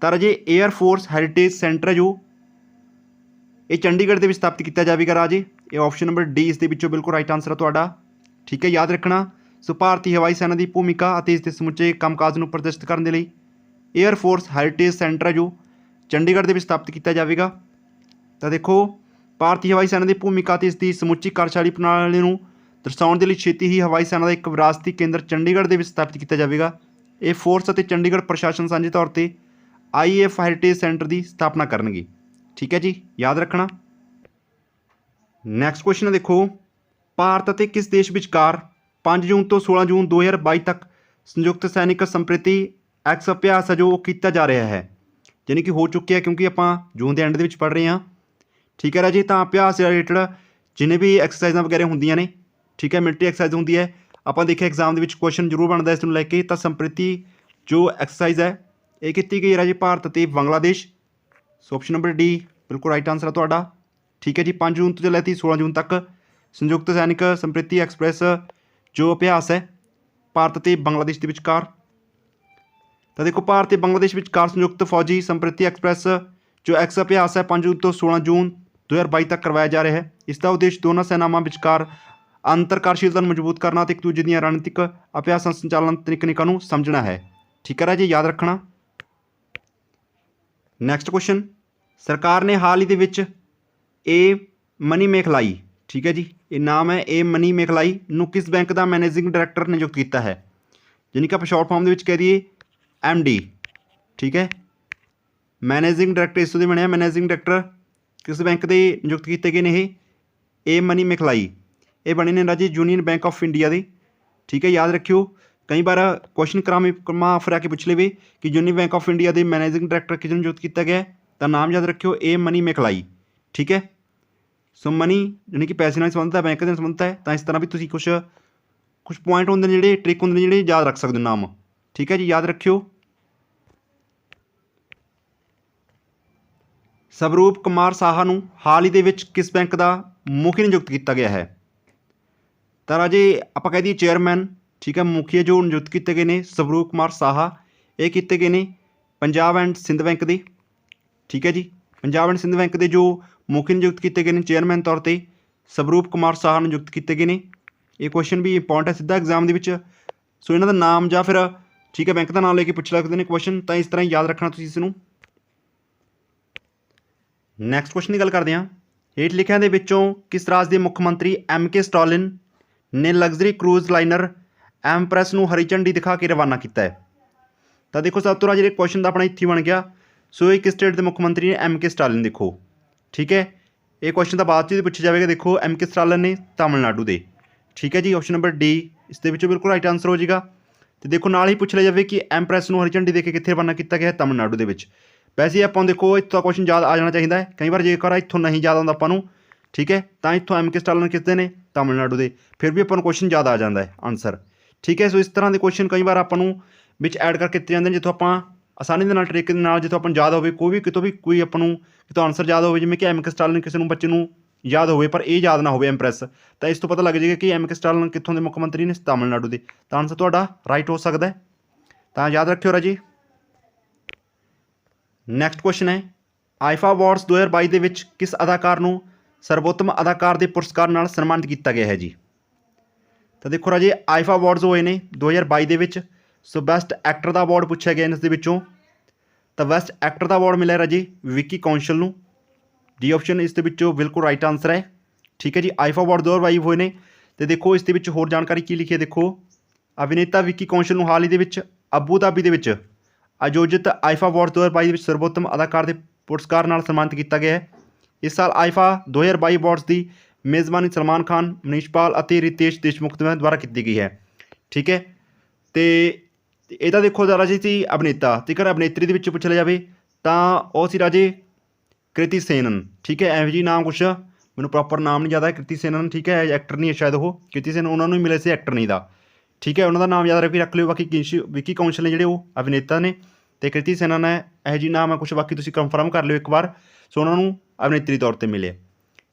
ਤਾਂ ਰਾਜੇ 에ਅਰ ਫੋਰਸ ਹੈਰੀਟੇਜ ਸੈਂਟਰ ਹੈ ਜੋ ਇਹ ਚੰਡੀਗੜ੍ਹ ਦੇ ਵਿੱਚ ਸਥਾਪਿਤ ਕੀਤਾ ਜਾਵੇਗਾ ਰਾਜੇ। ਇਹ ਆਪਸ਼ਨ ਨੰਬਰ ਡੀ ਇਸ ਦੇ ਵਿੱਚੋਂ ਬਿਲਕੁਲ ਰਾਈਟ ਆਂਸਰ ਹੈ ਤੁਹਾਡਾ। ਠੀਕ ਹੈ, ਯਾਦ ਰੱਖਣਾ। ਸੋ ਭਾਰਤੀ ਹਵਾਈ ਸੈਨਾ ਦੀ ਭੂਮਿਕਾ ਅਤੇ ਇਸ ਦੇ ਸਮੁੱਚੇ ਕੰਮਕਾਜ ਨੂੰ ਪ੍ਰਦਰਸ਼ਿਤ ਕਰਨ ਦੇ ਲਈ 에ਅਰ ਫੋਰਸ ਹੈਰੀਟੇਜ ਸੈਂਟਰ ਹੈ ਜੋ ਚੰਡੀਗੜ੍ਹ ਦੇ ਵਿੱਚ ਸਥਾਪਿਤ ਕੀਤਾ ਜਾਵੇਗਾ। ਤਾਂ ਦੇਖੋ, ਭਾਰਤੀ ਹਵਾਈ ਸੈਨਾ ਦੀ ਭੂਮਿਕਾ ਅਤੇ ਇਸ ਦੀ ਸਮੁੱਚੀ ਕਾਰਜਸ਼ਾਲੀ ਪ੍ਰਣਾਲੀ ਨੂੰ ਦਰਸਾਉਣ ਦੇ ਲਈ ਛੇਤੀ ਹੀ ਹਵਾਈ ਸੈਨਾ ਦਾ ਇੱਕ ਵਿਰਾਸਤੀ ਕੇਂਦਰ ਚੰਡੀਗੜ੍ਹ ਦੇ ਵਿੱਚ ਸਥਾਪਿਤ ਕੀਤਾ ਜਾਵੇਗਾ। ਇਹ ਫੋਰਸ ਅਤੇ ਚੰਡੀਗੜ੍ਹ ਪ੍ਰਸ਼ਾਸਨ ਸਾਂਝੇ ਤੌਰ 'ਤੇ IAF ਹੈਰੀਟੇਜ ਸੈਂਟਰ ਦੀ ਸਥਾਪਨਾ ਕਰਨਗੇ। ਠੀਕ ਹੈ ਜੀ, ਯਾਦ ਰੱਖਣਾ। ਨੈਕਸਟ ਕੁਐਸਚਨ ਦੇਖੋ, ਭਾਰਤ ਅਤੇ ਕਿਸ ਦੇਸ਼ ਵਿਚਕਾਰ 5 ਜੂਨ ਤੋਂ 16 ਜੂਨ 2022 ਤੱਕ ਸੰਯੁਕਤ ਸੈਨਿਕ ਸੰਪ੍ਰੀਤੀ ਐਕਸ ਅਭਿਆਸ ਹੈ ਜੋ ਕੀਤਾ ਜਾ ਰਿਹਾ ਹੈ, ਯਾਨੀ ਕਿ ਹੋ ਚੁੱਕਿਆ ਕਿਉਂਕਿ ਆਪਾਂ ਜੂਨ ਦੇ ਐਂਡ ਦੇ ਵਿੱਚ ਪੜ੍ਹ ਰਹੇ ਹਾਂ। ਠੀਕ ਹੈ ਰਾਜੇ, ਤਾਂ ਅਭਿਆਸ ਰਿਲੇਟਡ ਜਿੰਨੇ ਵੀ ਐਕਸਰਸਾਈਜ਼ਾਂ ਵਗੈਰਾ ਹੁੰਦੀਆਂ ਨੇ, ਠੀਕ ਹੈ, ਮਿਲਟਰੀ ਐਕਸਰਸਾਈਜ਼ ਹੁੰਦੀ ਹੈ, ਆਪਾਂ ਦੇਖਿਆ ਐਗਜ਼ਾਮ ਦੇ ਵਿੱਚ ਕੁਐਸਚਨ ਜ਼ਰੂਰ ਬਣਦਾ ਇਸ ਨੂੰ ਲੈ ਕੇ। ਤਾਂ ਸੰਪ੍ਰੀਤੀ ਜੋ ਐਕਸਰਸਾਈਜ਼ ਹੈ ਇਹ ਕੀਤੀ ਗਈ ਰਾਜੇ ਭਾਰਤ ਅਤੇ ਬੰਗਲਾਦੇਸ਼। ਸੋ ਆਪਸ਼ਨ ਨੰਬਰ ਡੀ ਬਿਲਕੁਲ ਰਾਈਟ ਆਂਸਰ ਹੈ ਤੁਹਾਡਾ। ਠੀਕ ਹੈ ਜੀ, 5 ਜੂਨ ਤੋਂ ਲੈ ਕੇ 16 ਜੂਨ ਤੱਕ ਸੰਯੁਕਤ ਸੈਨਿਕ ਸੰਪ੍ਰੀਤੀ ਐਕਸਪ੍ਰੈਸ ਜੋ ਅਭਿਆਸ ਹੈ ਭਾਰਤ ਅਤੇ ਬੰਗਲਾਦੇਸ਼ ਦੇ ਵਿਚਕਾਰ। ਤਾਂ ਦੇਖੋ, ਭਾਰਤ ਅਤੇ ਬੰਗਲਾਦੇਸ਼ ਵਿਚਕਾਰ ਸੰਯੁਕਤ ਫੌਜੀ ਸੰਪ੍ਰੀਤੀ ਐਕਸਪ੍ਰੈਸ ਜੋ ਐਕਸ ਅਭਿਆਸ ਹੈ 5 ਜੂਨ ਤੋਂ 16 ਜੂਨ 2022 ਤੱਕ ਕਰਵਾਇਆ ਜਾ ਰਿਹਾ ਹੈ। ਇਸ ਦਾ ਉਦੇਸ਼ ਦੋਨਾਂ ਸੈਨਾਵਾਂ ਵਿਚਕਾਰ ਅੰਤਰ ਕਾਰਜਸ਼ੀਲਤਾ ਨੂੰ ਮਜ਼ਬੂਤ ਕਰਨਾ ਅਤੇ ਇੱਕ ਦੂਜੇ ਦੀਆਂ ਰਣਨੀਤਿਕ ਅਭਿਆਸਾਂ ਸੰਚਾਲਨ ਤਕਨੀਕਾਂ ਨੂੰ ਸਮਝਣਾ ਹੈ। ਠੀਕ ਹੈ ਰਾਜੇ, ਯਾਦ ਰੱਖਣਾ। ਨੈਕਸਟ ਕੁਐਸਚਨ, ਸਰਕਾਰ ਨੇ ਹਾਲ ਹੀ ਦੇ ਵਿੱਚ ਇਹ ਮਨੀ ਮੇਖਲਾਈ, ਠੀਕ ਹੈ ਜੀ, ਇਹ ਨਾਮ ਹੈ ਇਹ ਮਨੀ ਮੇਖਲਾਈ ਨੂੰ ਕਿਸ ਬੈਂਕ ਦਾ ਮੈਨੇਜਿੰਗ ਡਾਇਰੈਕਟਰ ਨਿਯੁਕਤ ਕੀਤਾ ਹੈ? ਯਾਨੀ ਕਿ ਆਪਾਂ ਸ਼ਾਰਟ ਫਾਰਮ ਦੇ ਵਿੱਚ ਕਹਿ ਦਈਏ MD। ਠੀਕ ਹੈ, ਮੈਨੇਜਿੰਗ ਡਾਇਰੈਕਟਰ ਇਸ ਤੋਂ ਬਣਿਆ। ਮੈਨੇਜਿੰਗ ਡਾਇਰੈਕਟਰ ਕਿਸ ਬੈਂਕ ਦੇ ਨਿਯੁਕਤ ਕੀਤੇ ਗਏ ਨੇ? ਇਹ ਮਨੀ ਮੇਖਲਾਈ ਇਹ ਬਣੇ ਨੇ ਰਾਜੀ ਯੂਨੀਅਨ ਬੈਂਕ ਆਫ ਇੰਡੀਆ ਦੇ। ਠੀਕ ਹੈ, ਯਾਦ ਰੱਖਿਓ, ਕਈ ਵਾਰ ਕੁਐਸਚਨ ਕਰਾਮਾ ਫਿਰ ਆ ਕੇ ਪੁੱਛ ਲਵੇ ਕਿ ਯੂਨੀਅਨ ਬੈਂਕ ਆਫ ਇੰਡੀਆ ਦੇ ਮੈਨੇਜਿੰਗ ਡਾਇਰੈਕਟਰ ਕਿਸ ਨੂੰ ਨਿਯੁਕਤ ਕੀਤਾ ਗਿਆ, ਤਾਂ ਨਾਮ ਯਾਦ ਰੱਖਿਓ ਇਹ ਮਨੀ ਮੇਖਲਾਈ। ਠੀਕ ਹੈ, ਸੋ ਮਨੀ ਯਾਨੀ ਕਿ ਪੈਸੇ ਨਾਲ ਸੰਬੰਧਿਤ ਹੈ, ਬੈਂਕ ਨਾਲ ਸੰਬੰਧਿਤ ਹੈ। ਤਾਂ ਇਸ ਤਰ੍ਹਾਂ ਵੀ ਤੁਸੀਂ ਕੁਛ ਪੁਆਇੰਟ ਹੁੰਦੇ ਨੇ ਜਿਹੜੇ ਟ੍ਰਿਕ ਹੁੰਦੇ ਨੇ ਜਿਹੜੇ ਯਾਦ ਰੱਖ ਸਕਦੇ ਹੋ ਨਾਮ। ਠੀਕ ਹੈ ਜੀ, ਯਾਦ ਰੱਖਿਓ। ਸਵਰੂਪ ਕੁਮਾਰ ਸਾਹਾ ਨੂੰ ਹਾਲ ਹੀ ਦੇ ਵਿੱਚ ਕਿਸ ਬੈਂਕ ਦਾ ਮੁਖੀ ਨਿਯੁਕਤ ਕੀਤਾ ਗਿਆ ਹੈ? ਤਾਂ ਰਾਜੇ ਆਪਾਂ ਕਹਿ ਦਈਏ ਚੇਅਰਮੈਨ। ਠੀਕ ਹੈ, ਮੁਖੀ ਜੋ ਨਿਯੁਕਤ ਕੀਤੇ ਗਏ ਨੇ ਸਵਰੂਪ ਕੁਮਾਰ ਸਾਹਾ, ਇਹ ਕੀਤੇ ਗਏ ਨੇ ਪੰਜਾਬ ਐਂਡ ਸਿੰਧ ਬੈਂਕ ਦੇ। ਠੀਕ ਹੈ ਜੀ, ਪੰਜਾਬ ਐਂਡ ਸਿੰਧ ਬੈਂਕ ਦੇ ਜੋ ਮੁਖੀ ਨਿਯੁਕਤ ਕੀਤੇ ਗਏ ਨੇ ਚੇਅਰਮੈਨ ਤੌਰ 'ਤੇ ਸਵਰੂਪ ਕੁਮਾਰ ਸਾਹਾ ਨਿਯੁਕਤ ਕੀਤੇ ਗਏ ਨੇ। ਇਹ ਕੁਐਸਚਨ ਵੀ ਇੰਪੋਰਟੈਂਟ ਹੈ ਸਿੱਧਾ ਐਗਜ਼ਾਮ ਦੇ ਵਿੱਚ। ਸੋ ਇਹਨਾਂ ਦਾ ਨਾਮ ਜਾਂ ਫਿਰ ਠੀਕ ਹੈ ਬੈਂਕ ਦਾ ਨਾਮ ਲੈ ਕੇ ਪੁੱਛ ਸਕਦੇ ਨੇ ਕੁਐਸਚਨ, ਤਾਂ ਇਸ ਤਰ੍ਹਾਂ ਹੀ ਯਾਦ ਰੱਖਣਾ ਤੁਸੀਂ ਇਸ ਨੂੰ। ਨੈਕਸਟ ਕੁਐਸਚਨ ਦੀ ਗੱਲ ਕਰਦੇ ਹਾਂ, ਹੇਠ ਲਿਖਿਆਂ ਦੇ ਵਿੱਚੋਂ ਕਿਸ ਰਾਜ ਦੇ ਮੁੱਖ ਮੰਤਰੀ MK ਸਟਾਲਿਨ ਨੇ ਲਗਜ਼ਰੀ ਕਰੂਜ਼ ਲਾਈਨਰ ਐਮਪ੍ਰੈਸ ਨੂੰ ਹਰੀ ਝੰਡੀ ਦਿਖਾ ਕੇ ਰਵਾਨਾ ਕੀਤਾ ਹੈ? ਤਾਂ ਦੇਖੋ, ਸਭ ਤੋਂ ਰਾਜ ਜਿਹੜੇ ਕੁਐਸਚਨ ਦਾ ਆਪਣਾ ਇੱਥੇ ਬਣ ਗਿਆ। ਸੋ ਇਹ ਕਿਸ ਸਟੇਟ ਦੇ ਮੁੱਖ ਮੰਤਰੀ ਨੇ? MK Stalin. ਦੇਖੋ, ਠੀਕ ਹੈ, ਇਹ ਕੁਐਸਚਨ ਤਾਂ ਬਾਅਦ 'ਚ ਪੁੱਛਿਆ ਜਾਵੇਗਾ। ਦੇਖੋ, MK ਸਟਾਲਿਨ ਨੇ ਤਾਮਿਲਨਾਡੂ ਦੇ। ਠੀਕ ਹੈ ਜੀ, ਆਪਸ਼ਨ ਨੰਬਰ ਡੀ ਇਸ ਦੇ ਵਿੱਚੋਂ ਬਿਲਕੁਲ ਰਾਈਟ ਆਂਸਰ ਹੋ ਜਾਏਗਾ। ਤੇ ਦੇਖੋ ਨਾਲ ਹੀ ਪੁੱਛ ਲਿਆ ਜਾਵੇ ਕਿ ਐਮਪ੍ਰੈਸ ਨੂੰ ਹਰੀ ਝੰਡੀ ਦੇ ਕੇ ਕਿੱਥੇ ਰਵਾਨਾ ਕੀਤਾ ਗਿਆ ਹੈ, ਤਮਿਲਨਾਡੂ ਦੇ ਵਿੱਚ। ਵੈਸੇ ਆਪਾਂ ਨੂੰ ਦੇਖੋ ਇੱਥੋਂ ਕੁਐਸਚਨ ਯਾਦ ਆ ਜਾਣਾ ਚਾਹੀਦਾ ਹੈ, ਕਈ ਵਾਰ ਜੇਕਰ ਇੱਥੋਂ ਨਹੀਂ ਯਾਦ ਆਉਂਦਾ ਆਪਾਂ ਨੂੰ, ਠੀਕ ਹੈ, ਤਾਂ ਇੱਥੋਂ ਐਮ ਕੇ ਸਟਾਲਿਨ ਕਿਸਦੇ ਨੇ, ਤਮਿਲਨਾਡੂ ਦੇ, ਫਿਰ ਵੀ ਆਪਾਂ ਨੂੰ ਕੁਐਸਚਨ ਯਾਦ ਆ ਜਾਂਦਾ ਹੈ ਆਨਸਰ, ਠੀਕ ਹੈ। ਸੋ ਇਸ ਤਰ੍ਹਾਂ ਦੇ ਕੁਐਸਚਨ ਕਈ ਵਾਰ ਆਪਾਂ ਨੂੰ ਵਿੱਚ ਐਡ ਕਰਕੇ ਦਿੱਤੇ ਜਾਂਦੇ ਨੇ, ਜਿੱਥੋਂ ਆਪਾਂ ਆਸਾਨੀ ਦੇ ਨਾਲ ਟ੍ਰਿਕ ਦੇ ਨਾਲ, ਜਿੱਥੋਂ ਆਪਾਂ ਨੂੰ ਯਾਦ ਹੋਵੇ ਕੋਈ ਵੀ, ਕਿਤੋਂ ਵੀ ਕੋਈ ਆਪਾਂ ਨੂੰ ਕਿਤੋਂ ਆਨਸਰ ਯਾਦ ਹੋਵੇ, ਜਿਵੇਂ ਕਿ ਐਮ ਕੇ ਸਟਾਲਿਨ ਕਿਸੇ ਨੂੰ ਬੱਚੇ ਨੂੰ ਯਾਦ ਹੋਵੇ ਪਰ ਇਹ ਯਾਦ ਨਾ ਹੋਵੇ ਐਮਪ੍ਰੈਸ, ਤਾਂ ਇਸ ਤੋਂ ਪਤਾ ਲੱਗ ਜਾਏਗਾ ਕਿ ਐਮ ਕੇ ਸਟਾਲਿਨ ਕਿੱਥੋਂ ਦੇ ਮੁੱਖ ਮੰਤਰੀ ਨੇ, ਤਮਿਲਨਾਡੂ ਦੇ, ਤਾਂ ਆਨਸਰ ਤੁਹਾਡਾ ਰਾਈਟ ਹੋ ਸਕਦਾ ਹੈ। ਤਾਂ ਯਾਦ ਰੱਖਿਓ ਰਾਜੀ। ਨੈਕਸਟ ਕੁਐਸਚਨ ਹੈ, ਆਈਫਾ ਅਵਾਰਡਸ 2022 ਦੇ ਵਿੱਚ ਕਿਸ ਅਦਾਕਾਰ ਨੂੰ ਸਰਵੋਤਮ ਅਦਾਕਾਰ ਦੇ ਪੁਰਸਕਾਰ ਨਾਲ ਸਨਮਾਨਿਤ ਕੀਤਾ ਗਿਆ ਹੈ ਜੀ। ਤਾਂ ਦੇਖੋ ਰਾਜੇ ਆਈਫਾ ਅਵਾਰਡਸ ਹੋਏ ਨੇ 2022 ਦੇ ਵਿੱਚ। ਸੋ ਬੈਸਟ ਐਕਟਰ ਦਾ ਅਵਾਰਡ ਪੁੱਛਿਆ ਗਿਆ ਇਸ ਦੇ ਵਿੱਚੋਂ, ਤਾਂ ਬੈਸਟ ਐਕਟਰ ਦਾ ਅਵਾਰਡ ਮਿਲਿਆ ਰਾਜੇ ਵਿੱਕੀ ਕੌਂਸਲ ਨੂੰ। ਡੀ ਆਪਸ਼ਨ ਇਸ ਦੇ ਵਿੱਚੋਂ ਬਿਲਕੁਲ ਰਾਈਟ ਆਨਸਰ ਹੈ, ਠੀਕ ਹੈ ਜੀ। ਆਈਫਾ ਅਵਾਰਡ 2022 ਹੋਏ ਨੇ। ਤੇ ਦੇਖੋ ਇਸ ਦੇ ਵਿੱਚ ਹੋਰ ਜਾਣਕਾਰੀ ਕੀ ਲਿਖੀ ਹੈ, ਦੇਖੋ ਅਭਿਨੇਤਾ ਵਿੱਕੀ ਕੌਂਸਲ ਨੂੰ ਹਾਲ ਹੀ ਦੇ ਵਿੱਚ ਅਬੂ ਧਾਬੀ ਦੇ ਵਿੱਚ ਆਯੋਜਿਤ ਆਈਫਾ ਅਵਾਰਡ 2022 ਦੇ ਵਿੱਚ ਸਰਵੋਤਮ ਅਦਾਕਾਰ ਦੇ ਪੁਰਸਕਾਰ ਨਾਲ ਸਨਮਾਨਿਤ ਕੀਤਾ ਗਿਆ ਹੈ। ਇਸ ਸਾਲ ਆਈਫਾ 2022 ਅਵਾਰਡਸ ਦੀ ਮੇਜ਼ਬਾਨੀ ਸਲਮਾਨ ਖਾਨ, ਮਨੀਸ਼ ਪਾਲ ਅਤੇ ਰਿਤੇਸ਼ ਦੇਸ਼ਮੁਖ ਦੁਆਰਾ ਕੀਤੀ ਗਈ ਹੈ, ਠੀਕ ਹੈ। ਤੇ ਇਹਦਾ ਦੇਖੋ ਰਾਜੇ ਸੀ ਅਭਿਨੇਤਾ, ਠੀਕ ਹੈ। ਅਭਿਨੇਤਰੀ ਦੇ ਵਿੱਚ ਪੁੱਛ ਲਿਆ ਜਾਵੇ ਤਾਂ ਉਹ ਸੀ ਰਾਜੇ ਕ੍ਰਿਤੀ ਸੇਨਨ, ਠੀਕ ਹੈ। ਇਹੋ ਜਿਹੀ ਨਾਮ ਕੁਛ ਮੈਨੂੰ ਪ੍ਰੋਪਰ ਨਾਮ ਨਹੀਂ ਯਾਦ ਹੈ, ਕ੍ਰਿਤੀ ਸੇਨਨ, ਠੀਕ ਹੈ। ਐਕਟਰ ਨਹੀਂ ਹੈ ਸ਼ਾਇਦ ਉਹ, ਕ੍ਰਿਤੀ ਸੇਨਨ ਉਹਨਾਂ ਨੂੰ ਹੀ ਮਿਲੇ ਸੀ, ਐਕਟਰ ਨਹੀਂ ਦਾ, ਠੀਕ ਹੈ। ਉਹਨਾਂ ਦਾ ਨਾਮ ਯਾਦ ਰੱਖ ਲਿਓ। ਬਾਕੀ ਵਿੱਕੀ ਕੌਂਸਲ ਨੇ ਜਿਹੜੇ ਉਹ ਅਭਿਨੇਤਾ ਨੇ, ਅਤੇ ਕ੍ਰਿਤੀ ਸੇਨਨ ਹੈ ਇਹੋ ਜਿਹੀ ਨਾਮ ਹੈ ਕੁਛ, ਬਾਕੀ ਤੁਸੀਂ ਕਨਫਰਮ ਕਰ ਲਿਓ ਇੱਕ ਵਾਰ। ਸੋ ਉਹਨਾਂ ਨੂੰ ਅਭਿਨੇਤਰੀ ਤੌਰ 'ਤੇ ਮਿਲੇ,